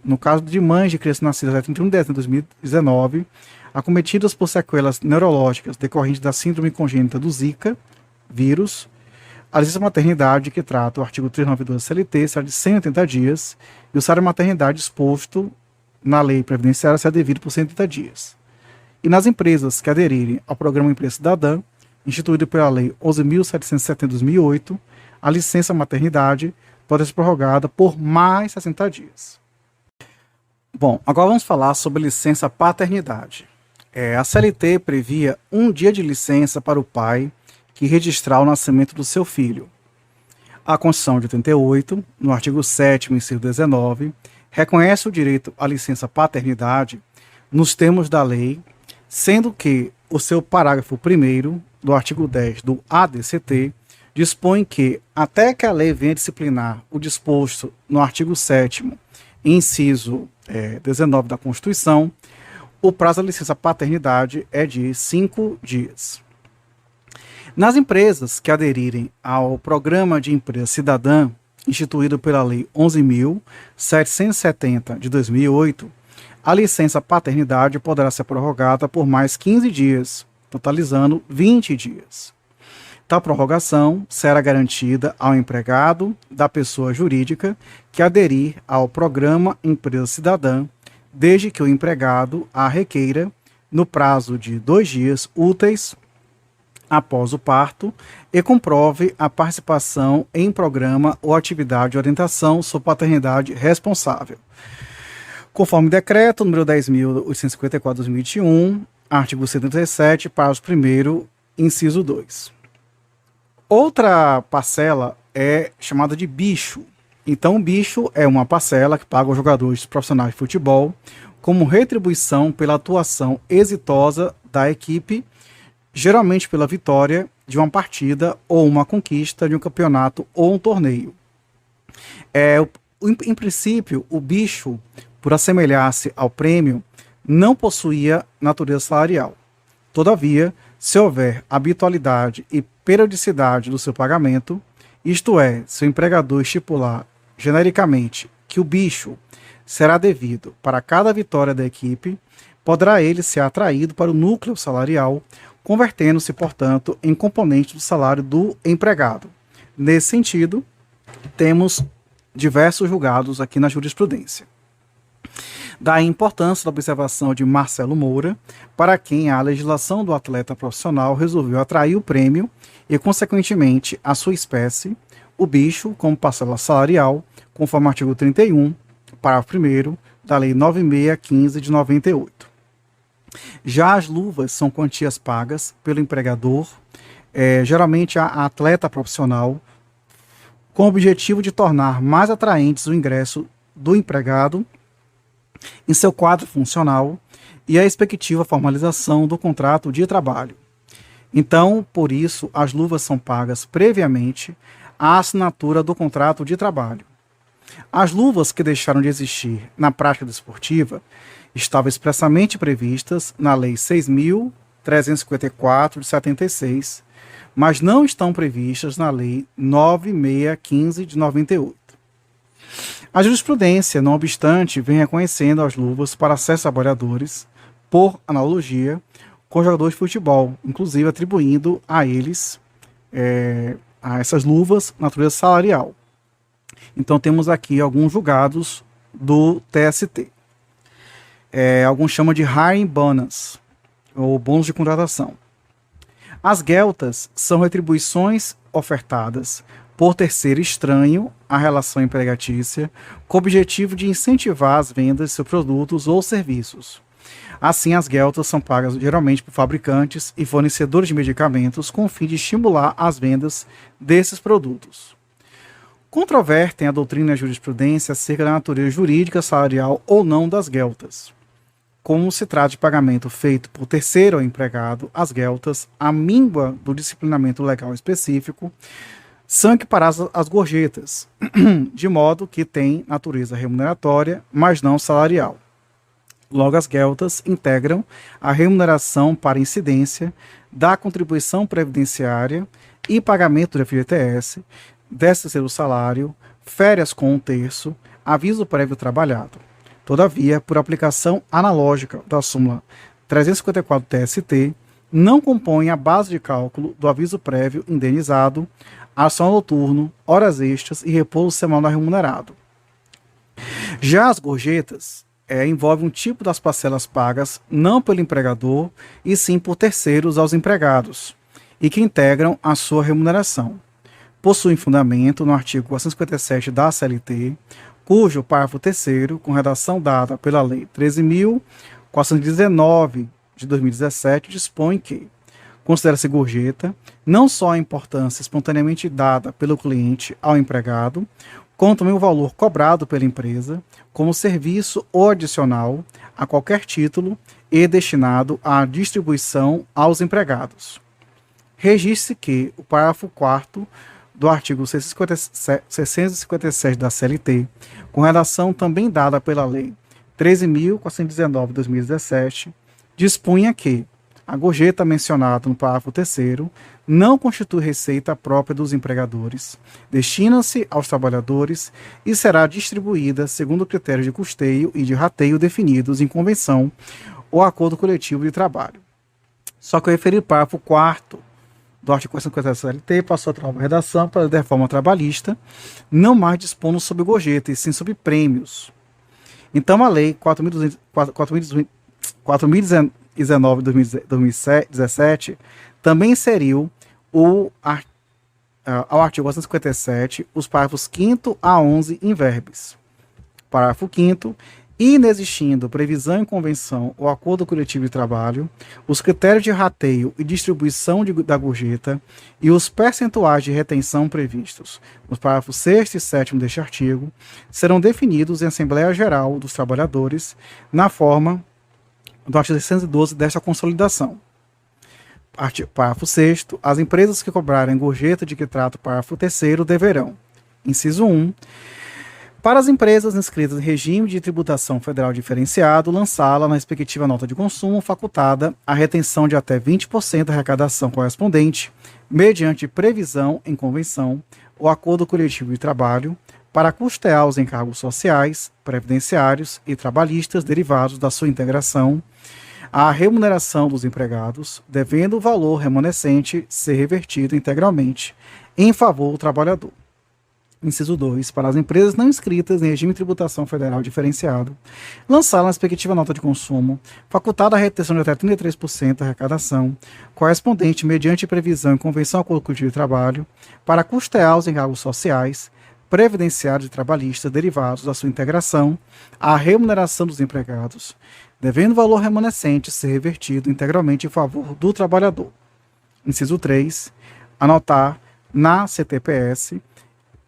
no caso de mães de crianças nascidas até 31 de dezembro de 2019, acometidas por sequelas neurológicas decorrentes da síndrome congênita do Zika vírus, a licença maternidade que trata o artigo 392 da CLT será de 180 dias e o salário maternidade disposto na lei previdenciária será devido por 180 dias. E nas empresas que aderirem ao programa Empresa Cidadã, instituído pela Lei 11.770/2008, a licença maternidade pode ser prorrogada por mais 60 dias. Bom, agora vamos falar sobre licença paternidade. A CLT previa um dia de licença para o pai que registrar o nascimento do seu filho. A Constituição de 88, no artigo 7º, inciso 19, reconhece o direito à licença paternidade nos termos da lei, sendo que o seu parágrafo 1º do artigo 10 do ADCT dispõe que, até que a lei venha disciplinar o disposto no artigo 7º, inciso 19 da Constituição, o prazo da licença paternidade é de 5 dias. Nas empresas que aderirem ao Programa de Empresa Cidadã, instituído pela Lei 11.770 de 2008, a licença paternidade poderá ser prorrogada por mais 15 dias, totalizando 20 dias. Tal prorrogação será garantida ao empregado da pessoa jurídica que aderir ao Programa Empresa Cidadã, desde que o empregado a requeira no prazo de 2 dias úteis após o parto e comprove a participação em programa ou atividade de orientação sobre paternidade responsável. Conforme decreto número 10.854/2021, artigo 77, parágrafo 1º, inciso 2. Outra parcela é chamada de bicho. Então, o bicho é uma parcela que paga aos jogadores profissionais de futebol como retribuição pela atuação exitosa da equipe, geralmente pela vitória de uma partida ou uma conquista de um campeonato ou um torneio. Em princípio, o bicho, por assemelhar-se ao prêmio, não possuía natureza salarial. Todavia, se houver habitualidade e periodicidade do seu pagamento, isto é, se o empregador estipular genericamente que o bicho será devido para cada vitória da equipe, poderá ele ser atraído para o núcleo salarial, convertendo-se, portanto, em componente do salário do empregado. Nesse sentido, temos diversos julgados aqui na jurisprudência. Daí a importância da observação de Marcelo Moura, para quem a legislação do atleta profissional resolveu atrair o prêmio e, consequentemente, a sua espécie, o bicho, como parcela salarial, conforme o artigo 31, parágrafo 1º, da Lei 9615 de 98. Já as luvas são quantias pagas pelo empregador, geralmente a atleta profissional, com o objetivo de tornar mais atraentes o ingresso do empregado em seu quadro funcional e a respectiva formalização do contrato de trabalho. Então, por isso, as luvas são pagas previamente à assinatura do contrato de trabalho. As luvas que deixaram de existir na prática desportiva estavam expressamente previstas na Lei 6.354 de 76, mas não estão previstas na Lei 9615 de 98. A jurisprudência, não obstante, vem reconhecendo as luvas para acesso a trabalhadores, por analogia com jogadores de futebol, inclusive atribuindo a eles, a essas luvas, natureza salarial. Então temos aqui alguns julgados do TST. Alguns chamam de hiring bonus, ou bônus de contratação. As gueltas são retribuições ofertadas por terceiro estranho à relação empregatícia, com o objetivo de incentivar as vendas de seus produtos ou serviços. Assim, as gueltas são pagas geralmente por fabricantes e fornecedores de medicamentos com o fim de estimular as vendas desses produtos. Controvertem a doutrina e a jurisprudência acerca da natureza jurídica, salarial ou não das gueltas. Como se trata de pagamento feito por terceiro ao empregado, as gueltas, à míngua do disciplinamento legal específico, são equiparadas às gorjetas, de modo que têm natureza remuneratória, mas não salarial. Logo, as gueltas integram a remuneração para incidência da contribuição previdenciária e pagamento do FGTS, 13º salário, férias com 1/3, aviso prévio trabalhado. Todavia, por aplicação analógica da súmula 354 TST, não compõe a base de cálculo do aviso prévio indenizado, ação noturno, horas extras e repouso semanal remunerado. Já as gorjetas envolvem um tipo das parcelas pagas não pelo empregador, e sim por terceiros aos empregados, e que integram a sua remuneração. Possuem fundamento no artigo 457 da CLT, cujo parágrafo 3º, com redação dada pela Lei 13.419 de 2017, dispõe que considera-se gorjeta não só a importância espontaneamente dada pelo cliente ao empregado, como também o valor cobrado pela empresa como serviço ou adicional a qualquer título e destinado à distribuição aos empregados. Registre que o parágrafo 4º do artigo 657 da CLT, com redação também dada pela Lei 13.419 de 2017, dispunha que a gorjeta mencionada no parágrafo 3º não constitui receita própria dos empregadores, destina-se aos trabalhadores e será distribuída segundo critérios de custeio e de rateio definidos em convenção ou acordo coletivo de trabalho. Só que o referido parágrafo 4º do artigo 450 da CLT passou a ter nova redação para a reforma trabalhista, não mais dispondo sobre gorjeta, e sim sobre prêmios. Então a Lei 4.019 de 2017 também inseriu ao artigo 457 os parágrafos 5º a 11 em verbis. Parágrafo 5º. Inexistindo previsão em convenção ou acordo coletivo de trabalho, os critérios de rateio e distribuição da gorjeta e os percentuais de retenção previstos nos parágrafos 6º e 7º deste artigo serão definidos em Assembleia Geral dos Trabalhadores na forma do artigo 612 desta consolidação. Parágrafo 6º. As empresas que cobrarem gorjeta de que trata o parágrafo 3º deverão, inciso 1, para as empresas inscritas em regime de tributação federal diferenciado, lançá-la na respectiva nota de consumo facultada a retenção de até 20% da arrecadação correspondente, mediante previsão em convenção ou acordo coletivo de trabalho, para custear os encargos sociais, previdenciários e trabalhistas derivados da sua integração, a remuneração dos empregados, devendo o valor remanescente ser revertido integralmente em favor do trabalhador. Inciso 2. Para as empresas não inscritas em regime de tributação federal diferenciado, lançar na respectiva nota de consumo, facultada a retenção de até 33% da arrecadação, correspondente mediante previsão em convenção acordo coletivo de trabalho, para custear os encargos sociais, previdenciários e trabalhistas derivados da sua integração, a remuneração dos empregados, devendo o valor remanescente ser revertido integralmente em favor do trabalhador. Inciso 3. Anotar na CTPS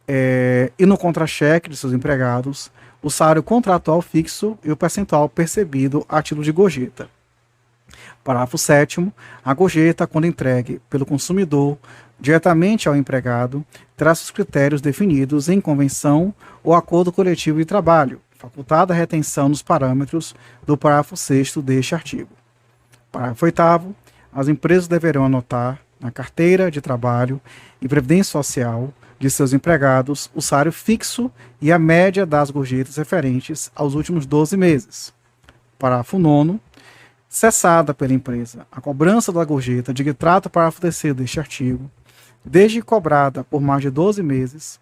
e no contra-cheque de seus empregados o salário contratual fixo e o percentual percebido a título de gorjeta. Parágrafo 7º. A gorjeta, quando entregue pelo consumidor diretamente ao empregado, terá seus critérios definidos em convenção ou acordo coletivo de trabalho, facultada a retenção nos parâmetros do parágrafo 6º deste artigo. Parágrafo 8º. As empresas deverão anotar na carteira de trabalho e previdência social de seus empregados o salário fixo e a média das gorjetas referentes aos últimos 12 meses. Parágrafo 9º. Cessada pela empresa a cobrança da gorjeta de que trata o parágrafo 3º deste artigo, desde cobrada por mais de 12 meses,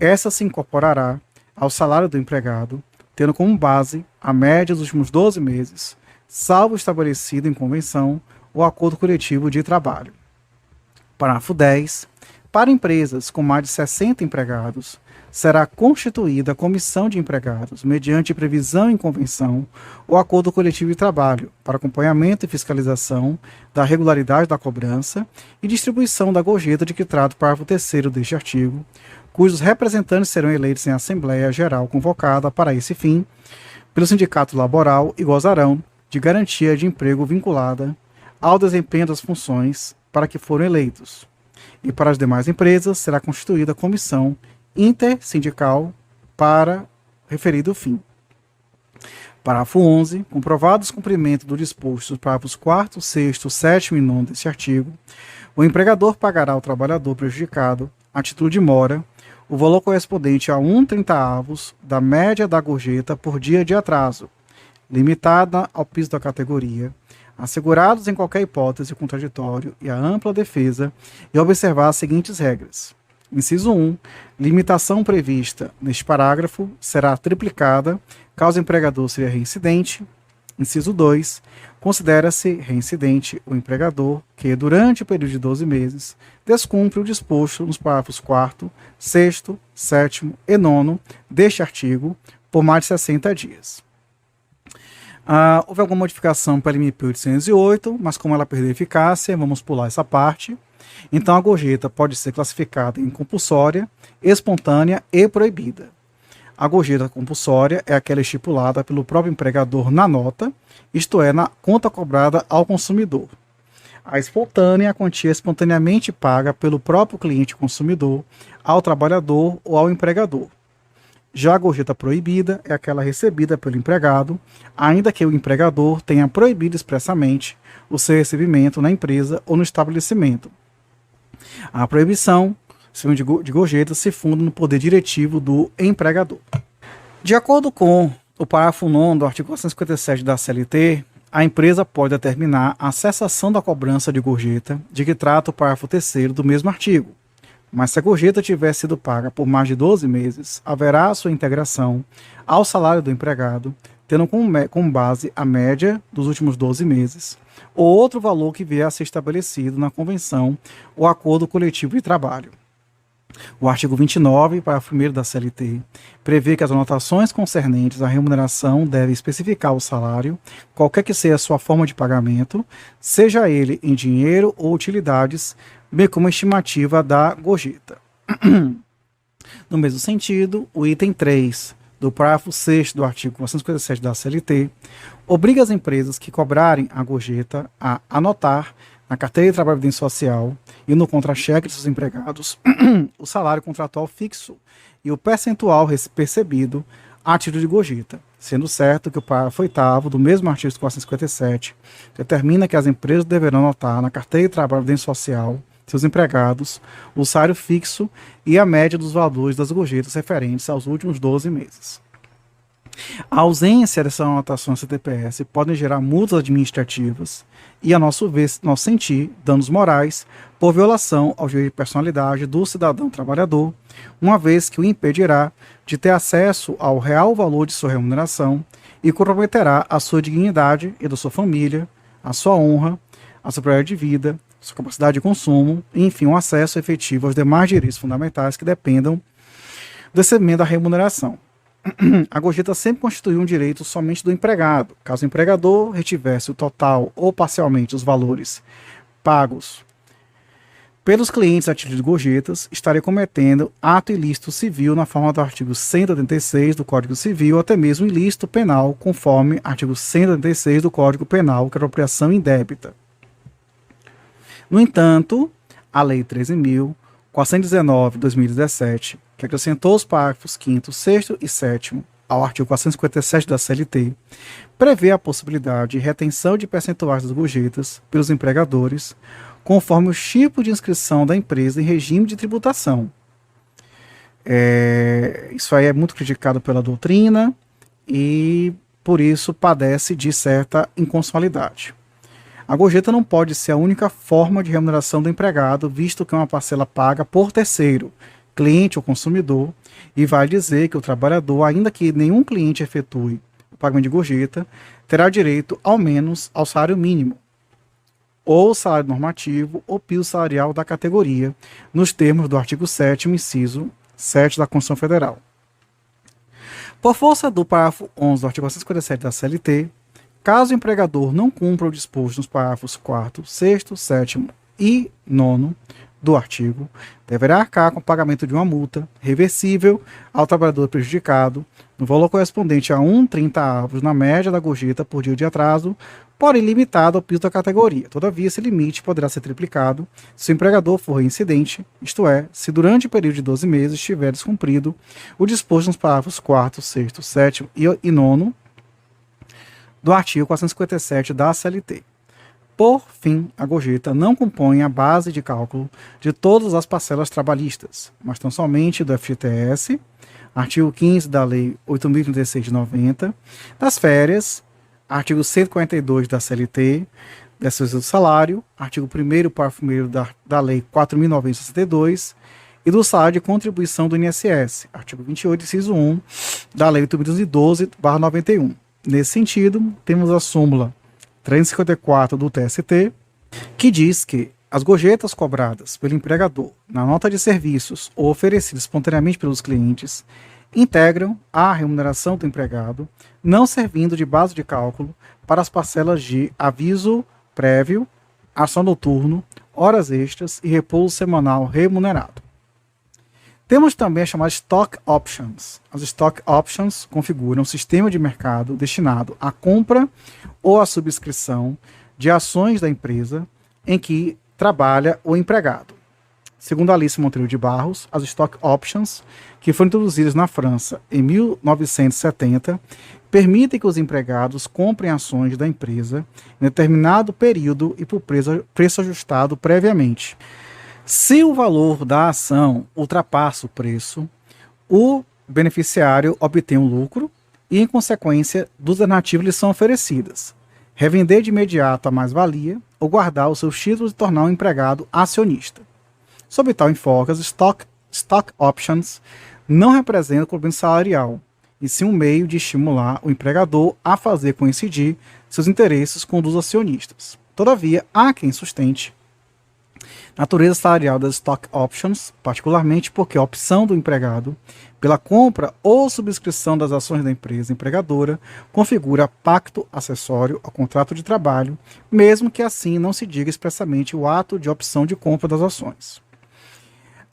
essa se incorporará ao salário do empregado, tendo como base a média dos últimos 12 meses, salvo estabelecido em convenção ou acordo coletivo de trabalho. Parágrafo 10. Para empresas com mais de 60 empregados, será constituída a comissão de empregados, mediante previsão em convenção ou acordo coletivo de trabalho, para acompanhamento e fiscalização da regularidade da cobrança e distribuição da gorjeta de que trata o parágrafo 3º deste artigo, cujos representantes serão eleitos em Assembleia Geral convocada para esse fim pelo sindicato laboral e gozarão de garantia de emprego vinculada ao desempenho das funções para que foram eleitos. E para as demais empresas será constituída a comissão intersindical para referido fim. Parágrafo 11. Comprovado o descumprimento do disposto dos parágrafos 4º, 6º, 7º e 9º deste artigo, o empregador pagará ao trabalhador prejudicado, a título de mora, o valor correspondente a 1/30 da média da gorjeta por dia de atraso, limitada ao piso da categoria, assegurados em qualquer hipótese o contraditório e a ampla defesa, e observar as seguintes regras. Inciso 1. Limitação prevista neste parágrafo será triplicada caso o empregador seja reincidente. Inciso 2. Considera-se reincidente o empregador que, durante o período de 12 meses, descumpre o disposto nos parágrafos 4º, 6º, 7º e 9º deste artigo por mais de 60 dias. Houve alguma modificação para a MP 808, mas como ela perdeu eficácia, vamos pular essa parte. Então a gorjeta pode ser classificada em compulsória, espontânea e proibida. A gorjeta compulsória é aquela estipulada pelo próprio empregador na nota, isto é, na conta cobrada ao consumidor. A espontânea é a quantia espontaneamente paga pelo próprio cliente consumidor ao trabalhador ou ao empregador. Já a gorjeta proibida é aquela recebida pelo empregado, ainda que o empregador tenha proibido expressamente o seu recebimento na empresa ou no estabelecimento. A proibição de gorjeta se funda no poder diretivo do empregador. De acordo com o parágrafo 9º do artigo 457 da CLT, a empresa pode determinar a cessação da cobrança de gorjeta de que trata o parágrafo 3º do mesmo artigo. Mas se a gorjeta tiver sido paga por mais de 12 meses, haverá a sua integração ao salário do empregado, tendo como base a média dos últimos 12 meses, ou outro valor que vier a ser estabelecido na convenção ou acordo coletivo de trabalho. O artigo 29, parágrafo 1º da CLT, prevê que as anotações concernentes à remuneração devem especificar o salário, qualquer que seja a sua forma de pagamento, seja ele em dinheiro ou utilidades, bem como a estimativa da gorjeta. No mesmo sentido, o item 3 do parágrafo 6º do artigo 457 da CLT obriga as empresas que cobrarem a gorjeta a anotar na carteira de trabalho e previdência social e no contra-cheque de seus empregados o salário contratual fixo e o percentual percebido a título de gorjeta, sendo certo que o parágrafo 8º do mesmo artigo 457 determina que as empresas deverão anotar na carteira de trabalho e previdência social seus empregados, o salário fixo e a média dos valores das gorjetas referentes aos últimos 12 meses. A ausência dessas anotações CTPS podem gerar multas administrativas e, a nosso sentir, danos morais por violação ao direito de personalidade do cidadão trabalhador, uma vez que o impedirá de ter acesso ao real valor de sua remuneração e comprometerá a sua dignidade e da sua família, a sua honra, a sua qualidade de vida, a sua capacidade de consumo e, enfim, o acesso efetivo aos demais direitos fundamentais que dependam do recebimento da remuneração. A gorjeta sempre constituiu um direito somente do empregado. Caso o empregador retivesse o total ou parcialmente os valores pagos pelos clientes a título de gorjetas, estaria cometendo ato ilícito civil na forma do artigo 186 do Código Civil, ou até mesmo ilícito penal, conforme artigo 186 do Código Penal, que é apropriação indébita. No entanto, a Lei 13.419 de 2017, que acrescentou os parágrafos 5º, 6º e 7º ao artigo 457 da CLT, prevê a possibilidade de retenção de percentuais das gorjetas pelos empregadores, conforme o tipo de inscrição da empresa em regime de tributação. Isso aí é muito criticado pela doutrina e, por isso, padece de certa inconstitucionalidade. A gorjeta não pode ser a única forma de remuneração do empregado, visto que é uma parcela paga por terceiro, cliente ou consumidor, e vai dizer que o trabalhador, ainda que nenhum cliente efetue o pagamento de gorjeta, terá direito ao menos ao salário mínimo, ou salário normativo, ou piso salarial da categoria, nos termos do artigo 7º, inciso 7 da Constituição Federal. Por força do parágrafo 11 do artigo 457 da CLT, caso o empregador não cumpra o disposto nos parágrafos 4º, 6º, 7º e 9º do artigo, deverá arcar com o pagamento de uma multa reversível ao trabalhador prejudicado, no valor correspondente a 1,30 avos na média da gorjeta por dia de atraso, porém limitado ao piso da categoria. Todavia, esse limite poderá ser triplicado se o empregador for reincidente, isto é, se durante o período de 12 meses estiver descumprido o disposto nos parágrafos 4º, 6º, 7º e 9º do artigo 457 da CLT. Por fim, a gorjeta não compõe a base de cálculo de todas as parcelas trabalhistas, mas tão somente do FGTS, artigo 15 da Lei 8.036 de 90, das férias, artigo 142 da CLT, do salário, artigo 1º, parágrafo 1º da Lei 4.962 e do salário de contribuição do INSS, artigo 28, inciso 1 da Lei 8.212/91. Nesse sentido, temos a súmula 354 do TST, que diz que as gorjetas cobradas pelo empregador na nota de serviços ou oferecidas espontaneamente pelos clientes integram a remuneração do empregado, não servindo de base de cálculo para as parcelas de aviso prévio, ação noturno, horas extras e repouso semanal remunerado. Temos também as chamadas Stock Options. As Stock Options configuram um sistema de mercado destinado à compra ou à subscrição de ações da empresa em que trabalha o empregado. Segundo a Alice Monteiro de Barros, as Stock Options, que foram introduzidas na França em 1970, permitem que os empregados comprem ações da empresa em determinado período e por preço ajustado previamente. Se o valor da ação ultrapassa o preço, o beneficiário obtém um lucro e, em consequência, duas alternativas lhe são oferecidas: revender de imediato a mais-valia ou guardar os seus títulos e tornar o empregado acionista. Sob tal enfoque, as stock options não representam complemento salarial, e sim um meio de estimular o empregador a fazer coincidir seus interesses com os dos acionistas. Todavia, há quem sustente natureza salarial das stock options, particularmente porque a opção do empregado pela compra ou subscrição das ações da empresa empregadora configura pacto acessório ao contrato de trabalho, mesmo que assim não se diga expressamente o ato de opção de compra das ações.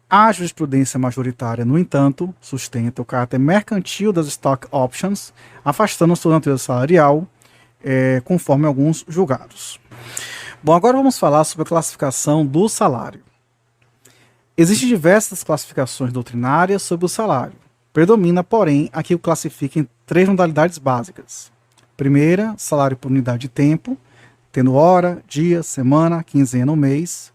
A jurisprudência majoritária, no entanto, sustenta o caráter mercantil das stock options, afastando sua natureza salarial, conforme alguns julgados. Bom, agora vamos falar sobre a classificação do salário. Existem diversas classificações doutrinárias sobre o salário. Predomina, porém, a que o classifica em três modalidades básicas. Primeira, salário por unidade de tempo, tendo hora, dia, semana, quinzena ou mês.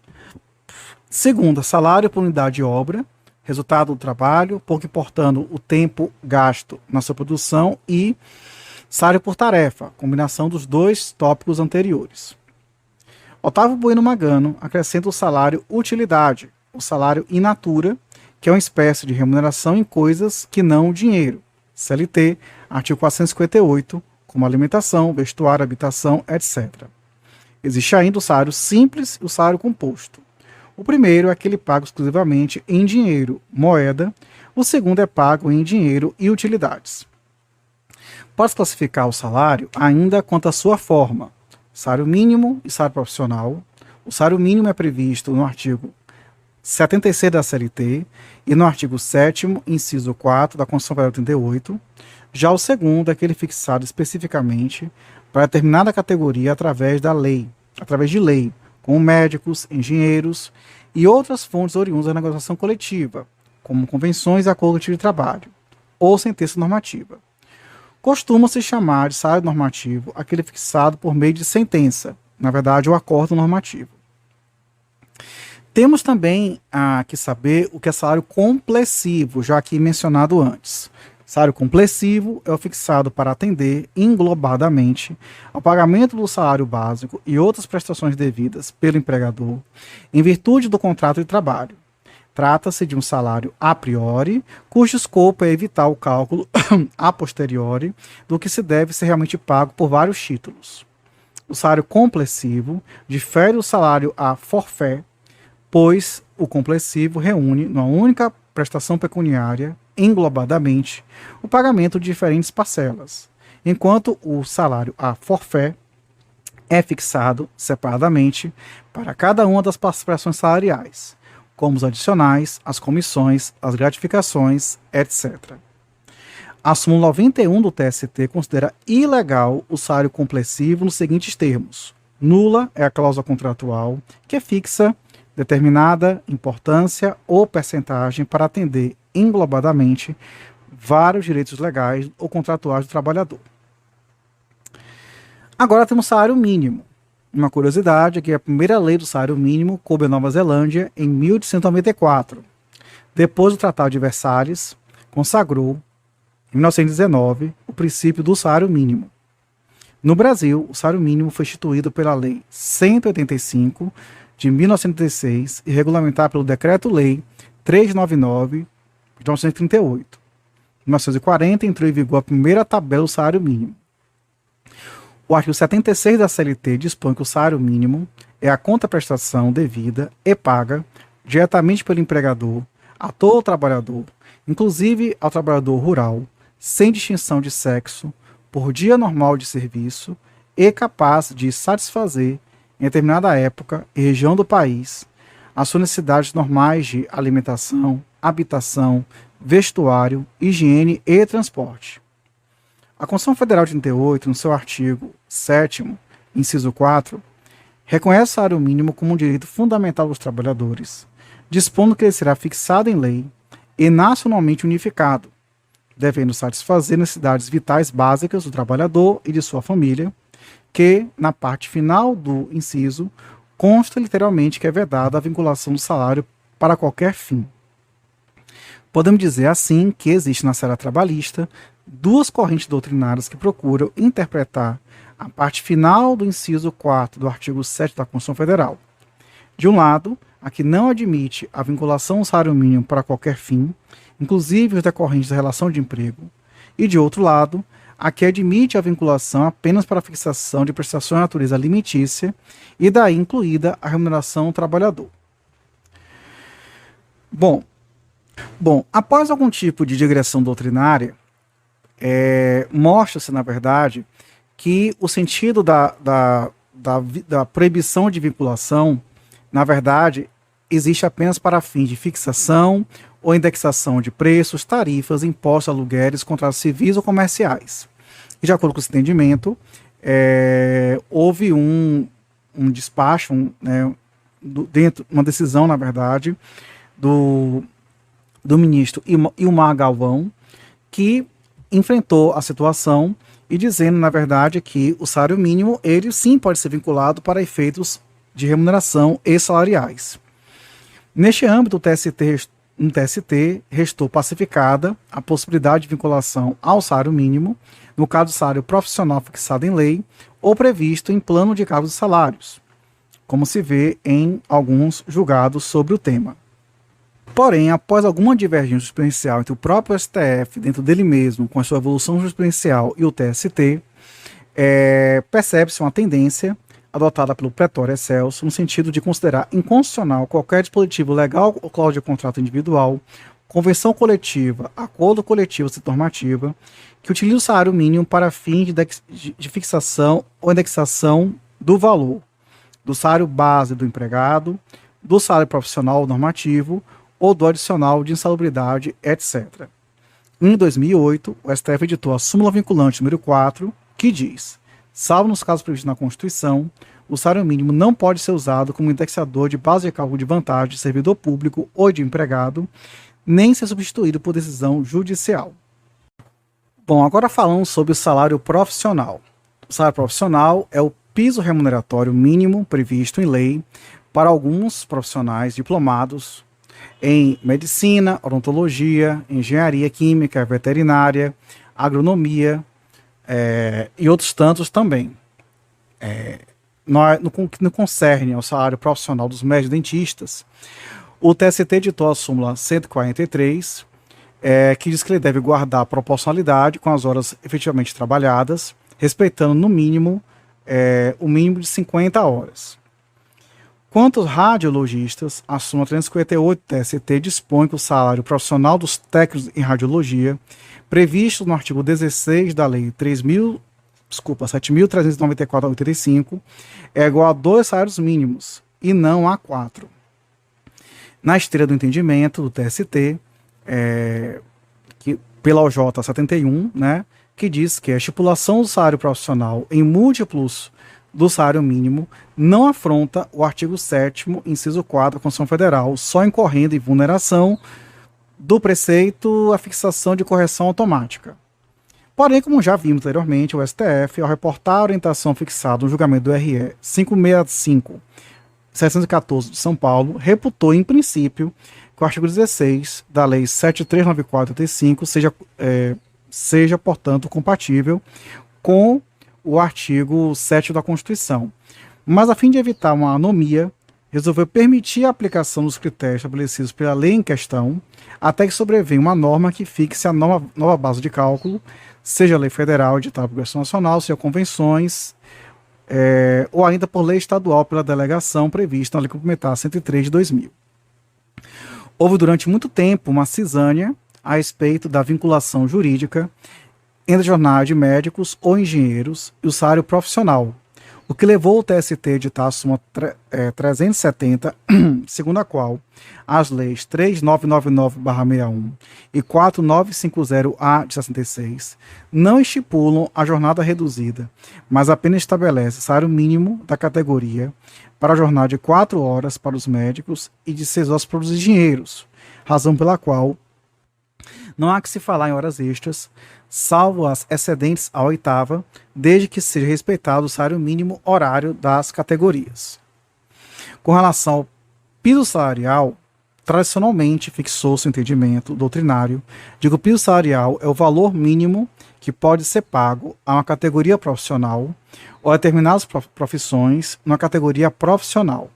Segunda, salário por unidade de obra, resultado do trabalho, pouco importando o tempo gasto na sua produção, e salário por tarefa, combinação dos dois tópicos anteriores. Otávio Bueno Magano acrescenta o salário utilidade, o salário in natura, que é uma espécie de remuneração em coisas que não o dinheiro. CLT, artigo 458, como alimentação, vestuário, habitação, etc. Existe ainda o salário simples e o salário composto. O primeiro é aquele pago exclusivamente em dinheiro, moeda. O segundo é pago em dinheiro e utilidades. Pode-se classificar o salário ainda quanto à sua forma. Salário mínimo e salário profissional. O salário mínimo é previsto no artigo 76 da CLT e no artigo 7º, inciso 4 da Constituição Federal de 88. Já o segundo é aquele fixado especificamente para determinada categoria através de lei, como médicos, engenheiros e outras fontes oriundas da negociação coletiva, como convenções e acordos de trabalho, ou sentença normativa. Costuma-se chamar de salário normativo aquele fixado por meio de sentença, na verdade, o acordo normativo. Temos também que saber o que é salário complessivo, já aqui mencionado antes. Salário complessivo é o fixado para atender englobadamente ao pagamento do salário básico e outras prestações devidas pelo empregador em virtude do contrato de trabalho. Trata-se de um salário a priori, cujo escopo é evitar o cálculo a posteriori do que se deve ser realmente pago por vários títulos. O salário complessivo difere do salário a forfait, pois o complessivo reúne numa única prestação pecuniária, englobadamente, o pagamento de diferentes parcelas, enquanto o salário a forfait é fixado separadamente para cada uma das prestações salariais, como os adicionais, as comissões, as gratificações, etc. A súmula 91 do TST considera ilegal o salário complessivo nos seguintes termos. Nula é a cláusula contratual que fixa determinada importância ou percentagem para atender englobadamente vários direitos legais ou contratuais do trabalhador. Agora temos o salário mínimo. Uma curiosidade é que a primeira lei do salário mínimo coube à Nova Zelândia em 1894. Depois do Tratado de Versalhes, consagrou, em 1919, o princípio do salário mínimo. No Brasil, o salário mínimo foi instituído pela Lei 185, de 1936 e regulamentar pelo Decreto-Lei 399 de 1938. Em 1940 entrou em vigor a primeira tabela do salário mínimo. O artigo 76 da CLT dispõe que o salário mínimo é a contraprestação devida e paga diretamente pelo empregador a todo trabalhador, inclusive ao trabalhador rural, sem distinção de sexo, por dia normal de serviço e capaz de satisfazer em determinada época e região do país, as suas necessidades normais de alimentação, habitação, vestuário, higiene e transporte. A Constituição Federal de 88, no seu artigo 7º, inciso 4, reconhece o salário mínimo como um direito fundamental dos trabalhadores, dispondo que ele será fixado em lei e nacionalmente unificado, devendo satisfazer necessidades vitais básicas do trabalhador e de sua família, que, na parte final do inciso, consta literalmente que é vedada a vinculação do salário para qualquer fim. Podemos dizer assim que existe na esfera trabalhista duas correntes doutrinárias que procuram interpretar a parte final do inciso 4 do artigo 7 da Constituição Federal. De um lado, a que não admite a vinculação ao salário mínimo para qualquer fim, inclusive os decorrentes da relação de emprego, e de outro lado, a que admite a vinculação apenas para a fixação de prestações de natureza alimentícia e daí incluída a remuneração do trabalhador. Bom, após algum tipo de digressão doutrinária, mostra-se, na verdade, que o sentido da proibição de vinculação, na verdade, existe apenas para fins de fixação ou indexação de preços, tarifas, impostos, aluguéis, contratos civis ou comerciais. E de acordo com esse entendimento, houve um despacho, uma decisão, na verdade, do ministro Ilmar Galvão, que enfrentou a situação e dizendo, na verdade, que o salário mínimo, ele sim pode ser vinculado para efeitos de remuneração e salariais. Neste âmbito, no TST restou pacificada a possibilidade de vinculação ao salário mínimo, no caso do salário profissional fixado em lei ou previsto em plano de cargos e salários, como se vê em alguns julgados sobre o tema. Porém, após alguma divergência jurisprudencial entre o próprio STF, dentro dele mesmo, com a sua evolução jurisprudencial, e o TST, percebe-se uma tendência adotada pelo Pretório Excelso no sentido de considerar inconstitucional qualquer dispositivo legal ou cláusula de contrato individual, convenção coletiva, acordo coletivo ou normativa, que utilize o salário mínimo para fins de fixação ou indexação do valor do salário base do empregado, do salário profissional normativo ou do adicional de insalubridade, etc. Em 2008, o STF editou a súmula vinculante número 4, que diz: salvo nos casos previstos na Constituição, o salário mínimo não pode ser usado como indexador de base de cálculo de vantagem de servidor público ou de empregado, nem ser substituído por decisão judicial. Bom, agora falamos sobre o salário profissional. O salário profissional é o piso remuneratório mínimo previsto em lei para alguns profissionais diplomados em medicina, odontologia, engenharia química, veterinária, agronomia e outros tantos também. No concerne ao salário profissional dos médicos dentistas, o TST editou a súmula 143, que diz que ele deve guardar a proporcionalidade com as horas efetivamente trabalhadas, respeitando no mínimo o mínimo de 50 horas. Quanto aos radiologistas, a súmula 358 do TST dispõe que o salário profissional dos técnicos em radiologia, previsto no artigo 16 da Lei 7.394/85, é igual a 2 salários mínimos, e não a 4. Na esteira do entendimento do TST, pela OJ 71, que diz que a estipulação do salário profissional em múltiplos do salário mínimo não afronta o artigo 7º, inciso 4 da Constituição Federal, só incorrendo em vulneração do preceito a fixação de correção automática. Porém, como já vimos anteriormente, o STF, ao reportar a orientação fixada no julgamento do RE 565/714 de São Paulo, reputou em princípio que o artigo 16 da Lei 7394/85 seja, portanto, compatível com o artigo 7º da Constituição. Mas, a fim de evitar uma anomia, resolveu permitir a aplicação dos critérios estabelecidos pela lei em questão, até que sobrevenha uma norma que fixe a nova base de cálculo, seja lei federal, editada pelo Congresso Nacional, seja convenções, ou ainda por lei estadual pela delegação prevista na Lei Complementar 103 de 2000. Houve durante muito tempo uma cisânia a respeito da vinculação jurídica entre a jornada de médicos ou engenheiros e o salário profissional, o que levou o TST a editar a súmula 370, segundo a qual as leis 3999/61 e 4950-A de 66 não estipulam a jornada reduzida, mas apenas estabelece o salário mínimo da categoria para a jornada de 4 horas para os médicos e de 6 horas para os engenheiros, razão pela qual não há que se falar em horas extras, salvo as excedentes à 8ª, desde que seja respeitado o salário mínimo horário das categorias. Com relação ao piso salarial, tradicionalmente fixou-se o entendimento doutrinário de que o piso salarial é o valor mínimo que pode ser pago a uma categoria profissional ou a determinadas profissões numa categoria profissional.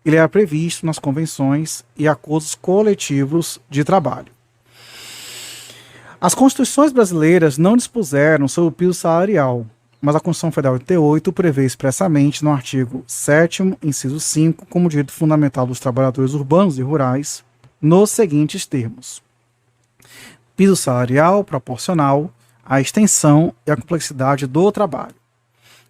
Ele é previsto nas convenções e acordos coletivos de trabalho. As constituições brasileiras não dispuseram sobre o piso salarial, mas a Constituição Federal de 88 prevê expressamente no artigo 7º, inciso 5, como direito fundamental dos trabalhadores urbanos e rurais, nos seguintes termos: piso salarial proporcional à extensão e à complexidade do trabalho.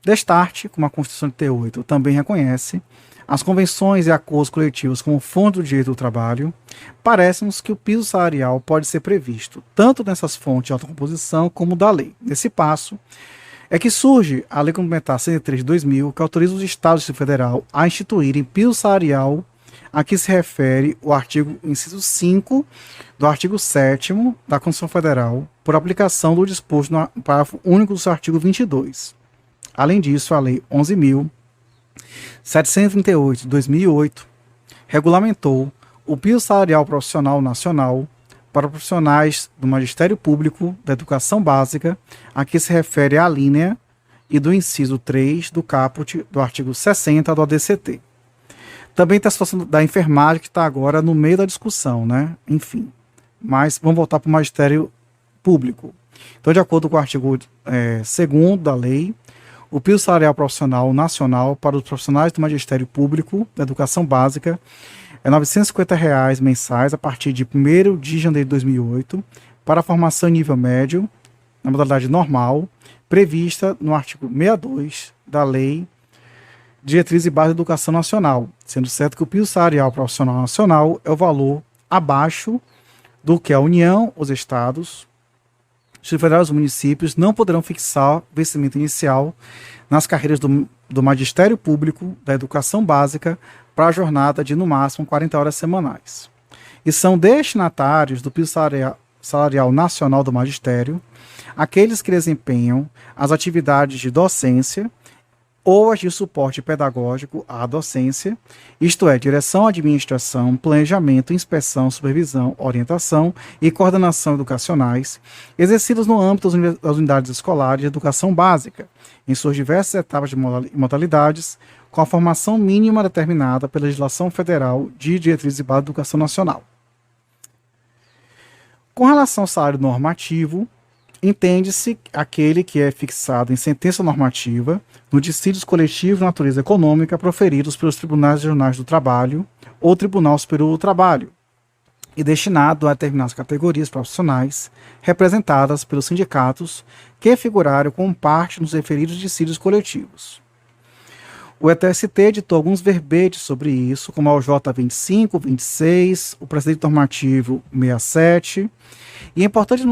Destarte, como a Constituição de 88 também reconhece, as convenções e acordos coletivos como fonte do direito do trabalho, parece-nos que o piso salarial pode ser previsto tanto nessas fontes de autocomposição como da lei. Nesse passo é que surge a Lei Complementar 103 de 2000, que autoriza os Estados e o Federal a instituírem piso salarial, a que se refere o artigo inciso 5 do artigo 7º da Constituição Federal, por aplicação do disposto no parágrafo único do seu artigo 22. Além disso, a Lei 11.738 de 2008 regulamentou o piso salarial profissional nacional para profissionais do Magistério Público da Educação Básica, a que se refere à linha e do inciso 3 do caput do artigo 60 do ADCT. Também tem a situação da enfermagem, que está agora no meio da discussão, né? Enfim. Mas vamos voltar para o Magistério Público. Então, de acordo com o artigo 2º da lei, o piso salarial profissional nacional para os profissionais do Magistério Público da Educação Básica é R$ 950 mensais a partir de 1º de janeiro de 2008 para a formação em nível médio, na modalidade normal, prevista no artigo 62 da Lei Diretriz e Base da Educação Nacional, sendo certo que o piso salarial profissional nacional é o valor abaixo do que a União, os Estados, os federais e os municípios não poderão fixar vencimento inicial nas carreiras do Magistério Público da Educação Básica para a jornada de, no máximo, 40 horas semanais. E são destinatários do piso salarial nacional do Magistério aqueles que desempenham as atividades de docência ou as de suporte pedagógico à docência, isto é, direção, administração, planejamento, inspeção, supervisão, orientação e coordenação educacionais, exercidos no âmbito das unidades escolares de educação básica, em suas diversas etapas e modalidades, com a formação mínima determinada pela legislação federal de diretrizes e base da educação nacional. Com relação ao salário normativo, entende-se aquele que é fixado em sentença normativa no dissídios coletivos de natureza econômica proferidos pelos tribunais regionais do trabalho ou Tribunal Superior do Trabalho e destinado a determinadas categorias profissionais representadas pelos sindicatos que figuraram como parte nos referidos dissídios coletivos. O ETST editou alguns verbetes sobre isso, como a OJ 25, 26, o precedente normativo 67. E é importante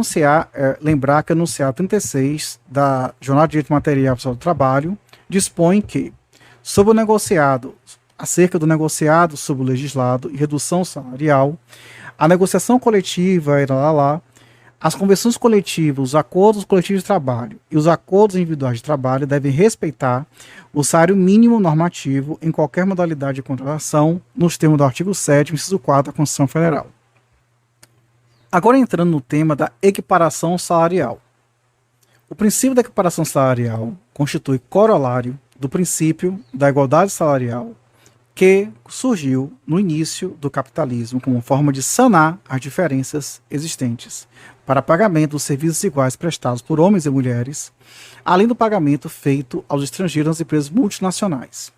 lembrar que o enunciado 36 da Jornada de Direito Material do Trabalho dispõe que, sobre o negociado, acerca do negociado sobre o legislado e redução salarial, a negociação coletiva as convenções coletivas, os acordos coletivos de trabalho e os acordos individuais de trabalho devem respeitar o salário mínimo normativo em qualquer modalidade de contratação, nos termos do artigo 7º, inciso 4 da Constituição Federal. Agora entrando no tema da equiparação salarial. O princípio da equiparação salarial constitui corolário do princípio da igualdade salarial que surgiu no início do capitalismo como forma de sanar as diferenças existentes para pagamento dos serviços iguais prestados por homens e mulheres, além do pagamento feito aos estrangeiros nas empresas multinacionais.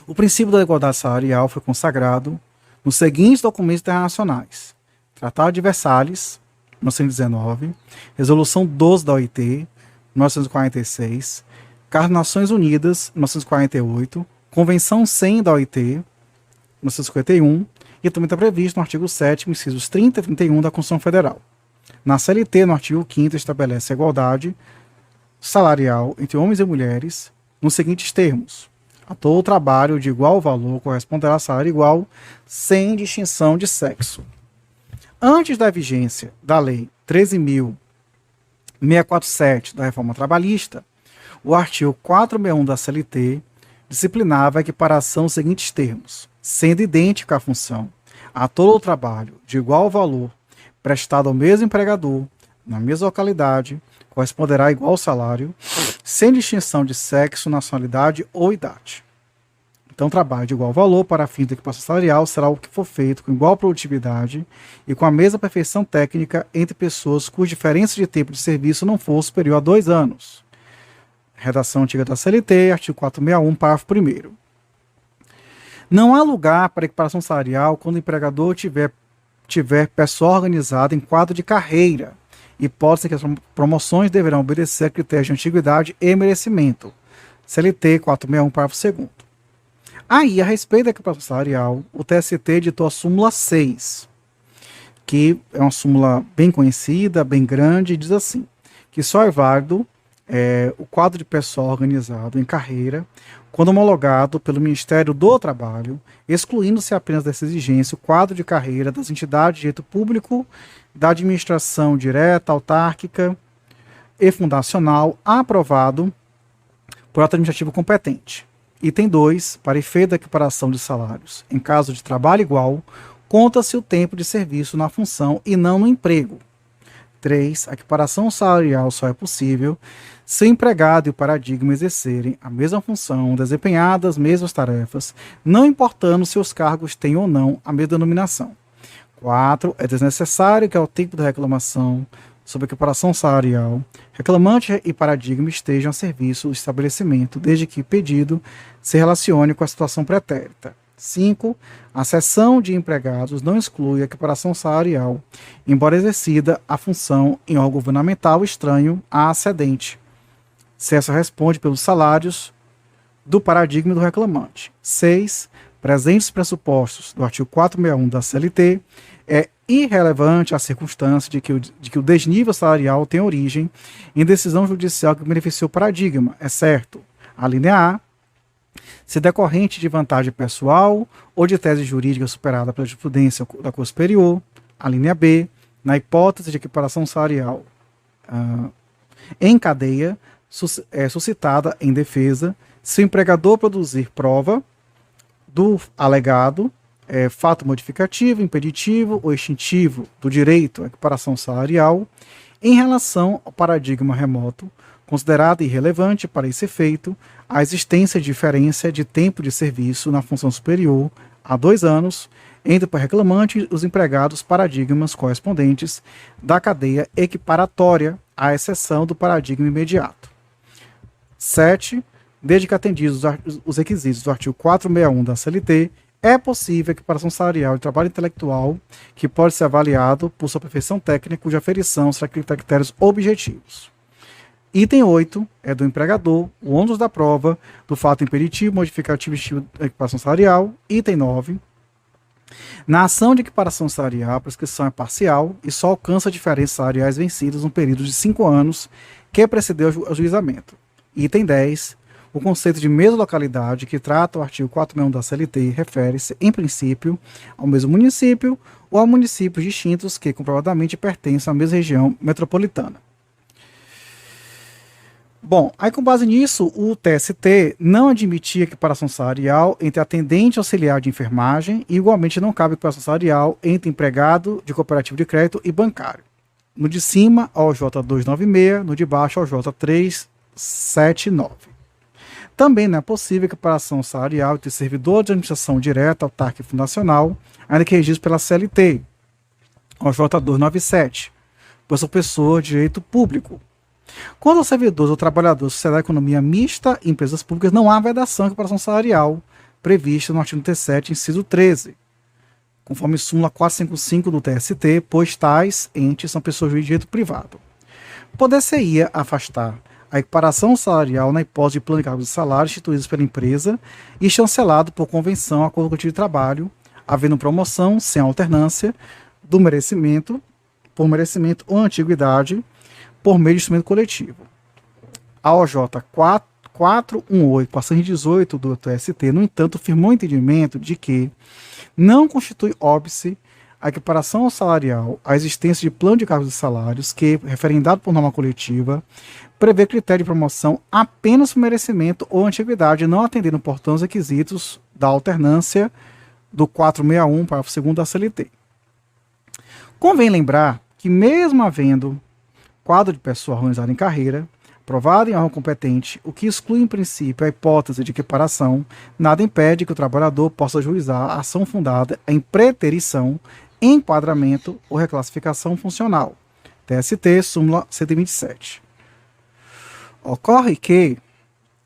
O princípio da igualdade salarial foi consagrado nos seguintes documentos internacionais: Tratado de Versalhes, 1919, Resolução 12 da OIT, 1946, Carta das Nações Unidas, 1948, Convenção 100 da OIT, 1951, e também está previsto no artigo 7º, incisos 30 e 31 da Constituição Federal. Na CLT, no artigo 5º, estabelece a igualdade salarial entre homens e mulheres nos seguintes termos: a todo trabalho de igual valor corresponderá a salário igual, sem distinção de sexo. Antes da vigência da Lei 13.647 da Reforma Trabalhista, o artigo 461 da CLT disciplinava a equiparação nos seguintes termos: sendo idêntica a função a todo o trabalho de igual valor prestado ao mesmo empregador, na mesma localidade, corresponderá a igual salário, sem distinção de sexo, nacionalidade ou idade. Então, trabalho de igual valor para fins de equiparação salarial será o que for feito com igual produtividade e com a mesma perfeição técnica entre pessoas cuja diferença de tempo de serviço não for superior a 2 anos. Redação antiga da CLT, artigo 461, parágrafo 1º. Não há lugar para equiparação salarial quando o empregador tiver pessoal organizado em quadro de carreira. Hipótese que as promoções deverão obedecer a critérios de antiguidade e merecimento. CLT 461, parágrafo 2º. Aí, a respeito da equiparação salarial, o TST editou a súmula 6, que é uma súmula bem conhecida, bem grande, e diz assim, que só é válido o quadro de pessoal organizado em carreira quando homologado pelo Ministério do Trabalho, excluindo-se apenas dessa exigência o quadro de carreira das entidades de direito público, da administração direta, autárquica e fundacional, aprovado por ato administrativo competente. Item 2. Para efeito da equiparação de salários, em caso de trabalho igual, conta-se o tempo de serviço na função e não no emprego. 3. A equiparação salarial só é possível se o empregado e o paradigma exercerem a mesma função, desempenhar as mesmas tarefas, não importando se os cargos têm ou não a mesma denominação. 4. É desnecessário que, ao tempo da reclamação sobre equiparação salarial, reclamante e paradigma estejam a serviço do estabelecimento, desde que pedido se relacione com a situação pretérita. 5. A cessão de empregados não exclui a equiparação salarial, embora exercida a função em órgão governamental estranho à cedente, se essa responde pelos salários do paradigma do reclamante. 6. Presentes pressupostos do artigo 461 da CLT, é irrelevante a circunstância de que o desnível salarial tem origem em decisão judicial que beneficiou o paradigma, exceto a linha A, se decorrente de vantagem pessoal ou de tese jurídica superada pela jurisprudência da Corte Superior, a linha B, na hipótese de equiparação salarial em cadeia, suscitada em defesa, se o empregador produzir prova do alegado fato modificativo, impeditivo ou extintivo do direito à equiparação salarial em relação ao paradigma remoto, considerado irrelevante para esse efeito a existência de diferença de tempo de serviço na função superior a 2 anos entre o reclamante e os empregados paradigmas correspondentes da cadeia equiparatória, à exceção do paradigma imediato. 7. Desde que atendidos os requisitos do artigo 461 da CLT, é possível a equiparação salarial de trabalho intelectual, que pode ser avaliado por sua perfeição técnica, cuja aferição será critérios objetivos. Item 8 é do empregador, o ônus da prova do fato impeditivo, modificativo e estilo da equiparação salarial. Item 9. Na ação de equiparação salarial, a prescrição é parcial e só alcança diferenças salariais vencidas no período de 5 anos que precedeu o ajuizamento. Item 10. O conceito de mesma localidade que trata o artigo 461 da CLT refere-se, em princípio, ao mesmo município ou a municípios distintos que comprovadamente pertencem à mesma região metropolitana. Bom, aí com base nisso, o TST não admitia equiparação salarial entre atendente auxiliar de enfermagem e igualmente não cabe equiparação salarial entre empregado de cooperativo de crédito e bancário. No de cima, OJ 296, no de baixo, OJ 379. Também não é possível equiparação salarial entre servidor de administração direta, autárquica e fundacional, ainda que regido pela CLT, OJ 297, pois são pessoas de direito público. Quanto aos servidores ou trabalhadores da sociedade de economia mista e empresas públicas, não há vedação de equiparação salarial prevista no artigo 37, inciso 13, conforme súmula 455 do TST, pois tais entes são pessoas de direito privado. Poder-se-ia afastar a equiparação salarial na hipótese de plano de cargos e salários instituídos pela empresa e chancelado por convenção, acordo coletivo de trabalho, havendo promoção sem alternância do merecimento, por merecimento ou antiguidade, por meio de instrumento coletivo. A OJ 418/418 do TST, no entanto, firmou o entendimento de que não constitui óbice a equiparação salarial à existência de plano de cargos e salários que, referendado por norma coletiva, prevê critério de promoção apenas por merecimento ou antiguidade, não atendendo, portanto, os requisitos da alternância do 461, parágrafo 2º da CLT. Convém lembrar que, mesmo havendo quadro de pessoa organizada em carreira, aprovado em órgão competente, o que exclui em princípio a hipótese de equiparação, nada impede que o trabalhador possa ajuizar a ação fundada em preterição, enquadramento ou reclassificação funcional. TST, súmula 127. Ocorre que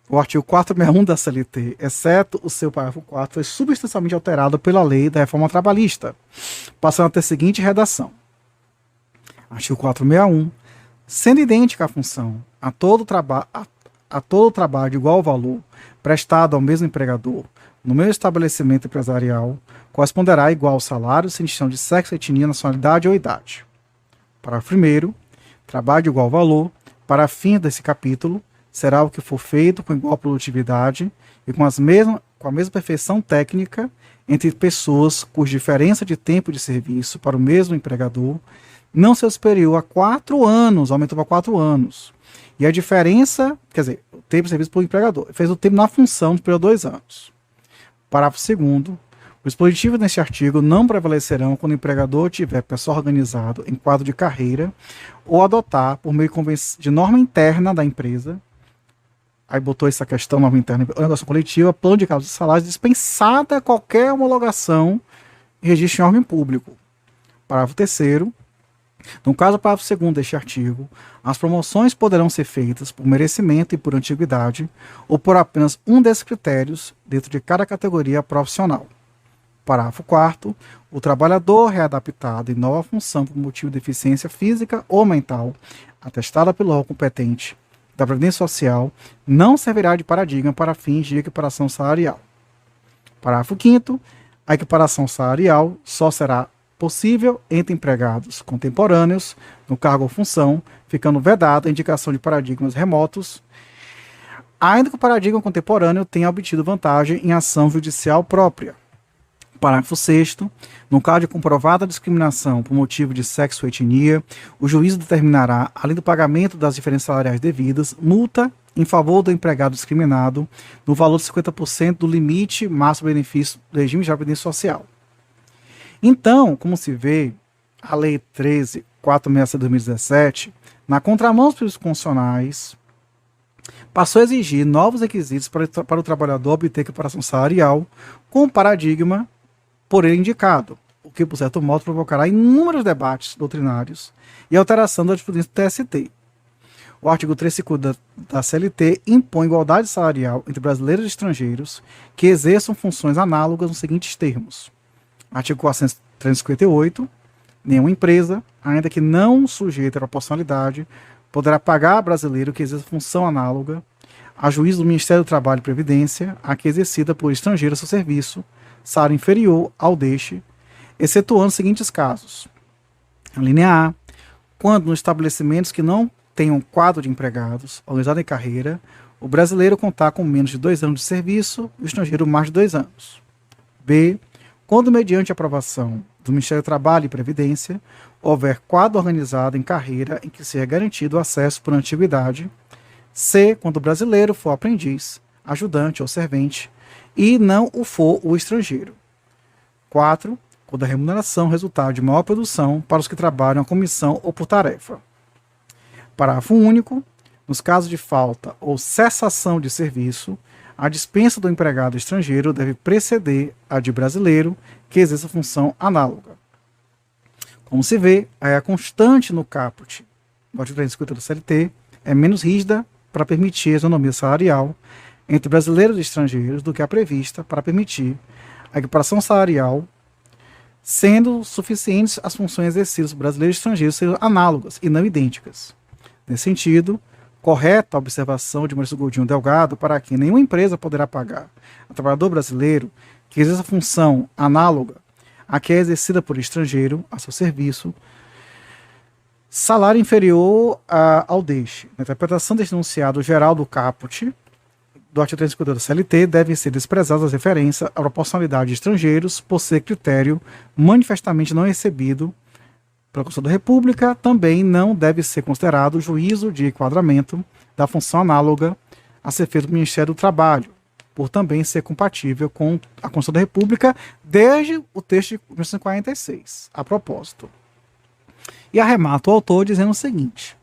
o artigo 461 da CLT, exceto o seu parágrafo 4, foi substancialmente alterado pela lei da reforma trabalhista, passando a ter a seguinte redação. Artigo 461. Sendo idêntica a função a todo trabalho de igual valor prestado ao mesmo empregador no mesmo estabelecimento empresarial, corresponderá igual salário sem distinção de sexo, etnia, nacionalidade ou idade. Parágrafo 1º. Trabalho de igual valor, para fim desse capítulo, será o que for feito com igual produtividade e com a mesma perfeição técnica entre pessoas cuja diferença de tempo de serviço para o mesmo empregador não ser superior a 4 anos, aumentou para 4 anos. E a diferença, quer dizer, o tempo de serviço por empregador, fez o tempo na função superior a 2 anos. Parágrafo 2º. Os dispositivos neste artigo não prevalecerão quando o empregador tiver pessoal organizado em quadro de carreira ou adotar, por meio de norma interna da empresa, aí botou essa questão, norma interna, organização coletiva, plano de causa de salários, dispensada qualquer homologação e registro em órgão público. Parágrafo 3º. No caso do parágrafo 2º deste artigo, as promoções poderão ser feitas por merecimento e por antiguidade ou por apenas um desses critérios dentro de cada categoria profissional. Parágrafo 4º. O trabalhador readaptado em nova função por motivo de deficiência física ou mental, atestada pelo órgão competente da Previdência Social, não servirá de paradigma para fins de equiparação salarial. Parágrafo 5º. A equiparação salarial só será possível entre empregados contemporâneos no cargo ou função, ficando vedada a indicação de paradigmas remotos, ainda que o paradigma contemporâneo tenha obtido vantagem em ação judicial própria. Parágrafo 6º. No caso de comprovada discriminação por motivo de sexo ou etnia, o juízo determinará, além do pagamento das diferenças salariais devidas, multa em favor do empregado discriminado no valor de 50% do limite máximo de benefício do regime de previdência social. Então, como se vê, a Lei 13.466 de 2017, na contramão dos princípios constitucionais, passou a exigir novos requisitos para o trabalhador obter equiparação salarial com o paradigma por ele indicado, o que, por certo modo, provocará inúmeros debates doutrinários e alteração da jurisprudência do TST. O artigo 350 da CLT impõe igualdade salarial entre brasileiros e estrangeiros que exerçam funções análogas nos seguintes termos. Artigo 458. Nenhuma empresa, ainda que não sujeita à proporcionalidade, poderá pagar a brasileiro que exerça função análoga, a juízo do Ministério do Trabalho e Previdência, a que é exercida por estrangeiro a seu serviço, salário inferior ao deste, excetuando os seguintes casos. A linha A. Quando nos estabelecimentos que não tenham quadro de empregados organizado em carreira, o brasileiro contar com menos de 2 anos de serviço e o estrangeiro mais de 2 anos. B. Quando, mediante aprovação do Ministério do Trabalho e Previdência, houver quadro organizado em carreira em que seja garantido o acesso por antiguidade. C. Quando o brasileiro for aprendiz, ajudante ou servente, e não o for o estrangeiro. 4. Quando a remuneração resultar de maior produção para os que trabalham a comissão ou por tarefa. Parágrafo único. Nos casos de falta ou cessação de serviço, a dispensa do empregado estrangeiro deve preceder a de brasileiro que exerça função análoga. Como se vê, a constante no caput do artigo 350 do CLT é menos rígida para permitir a isonomia salarial entre brasileiros e estrangeiros do que a prevista para permitir a equiparação salarial, sendo suficientes as funções exercidas por brasileiros e estrangeiros sejam análogas e não idênticas. Nesse sentido, correta a observação de Maurício Godinho Delgado para que nenhuma empresa poderá pagar a trabalhador brasileiro que exerça função análoga a que é exercida por estrangeiro a seu serviço, salário inferior ao deste. Na interpretação deste enunciado geral do caput do artigo 350 da CLT, devem ser desprezadas as referências à proporcionalidade de estrangeiros por ser critério manifestamente não recebido pela Constituição da República. Também não deve ser considerado o juízo de enquadramento da função análoga a ser feito do Ministério do Trabalho, por também ser compatível com a Constituição da República desde o texto de 1946, a propósito. E arremata o autor dizendo o seguinte,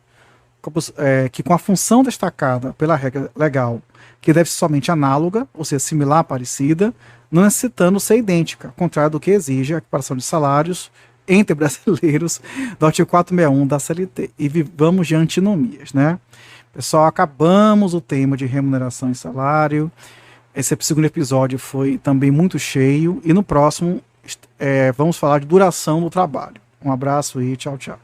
que com a função destacada pela regra legal, que deve ser somente análoga, ou seja, similar, parecida, não necessitando ser idêntica, contrário do que exige a equiparação de salários entre brasileiros do artigo 461 da CLT. E vivamos de antinomias, né? Pessoal, acabamos o tema de remuneração e salário. Esse segundo episódio foi também muito cheio. E no próximo vamos falar de duração do trabalho. Um abraço e tchau, tchau.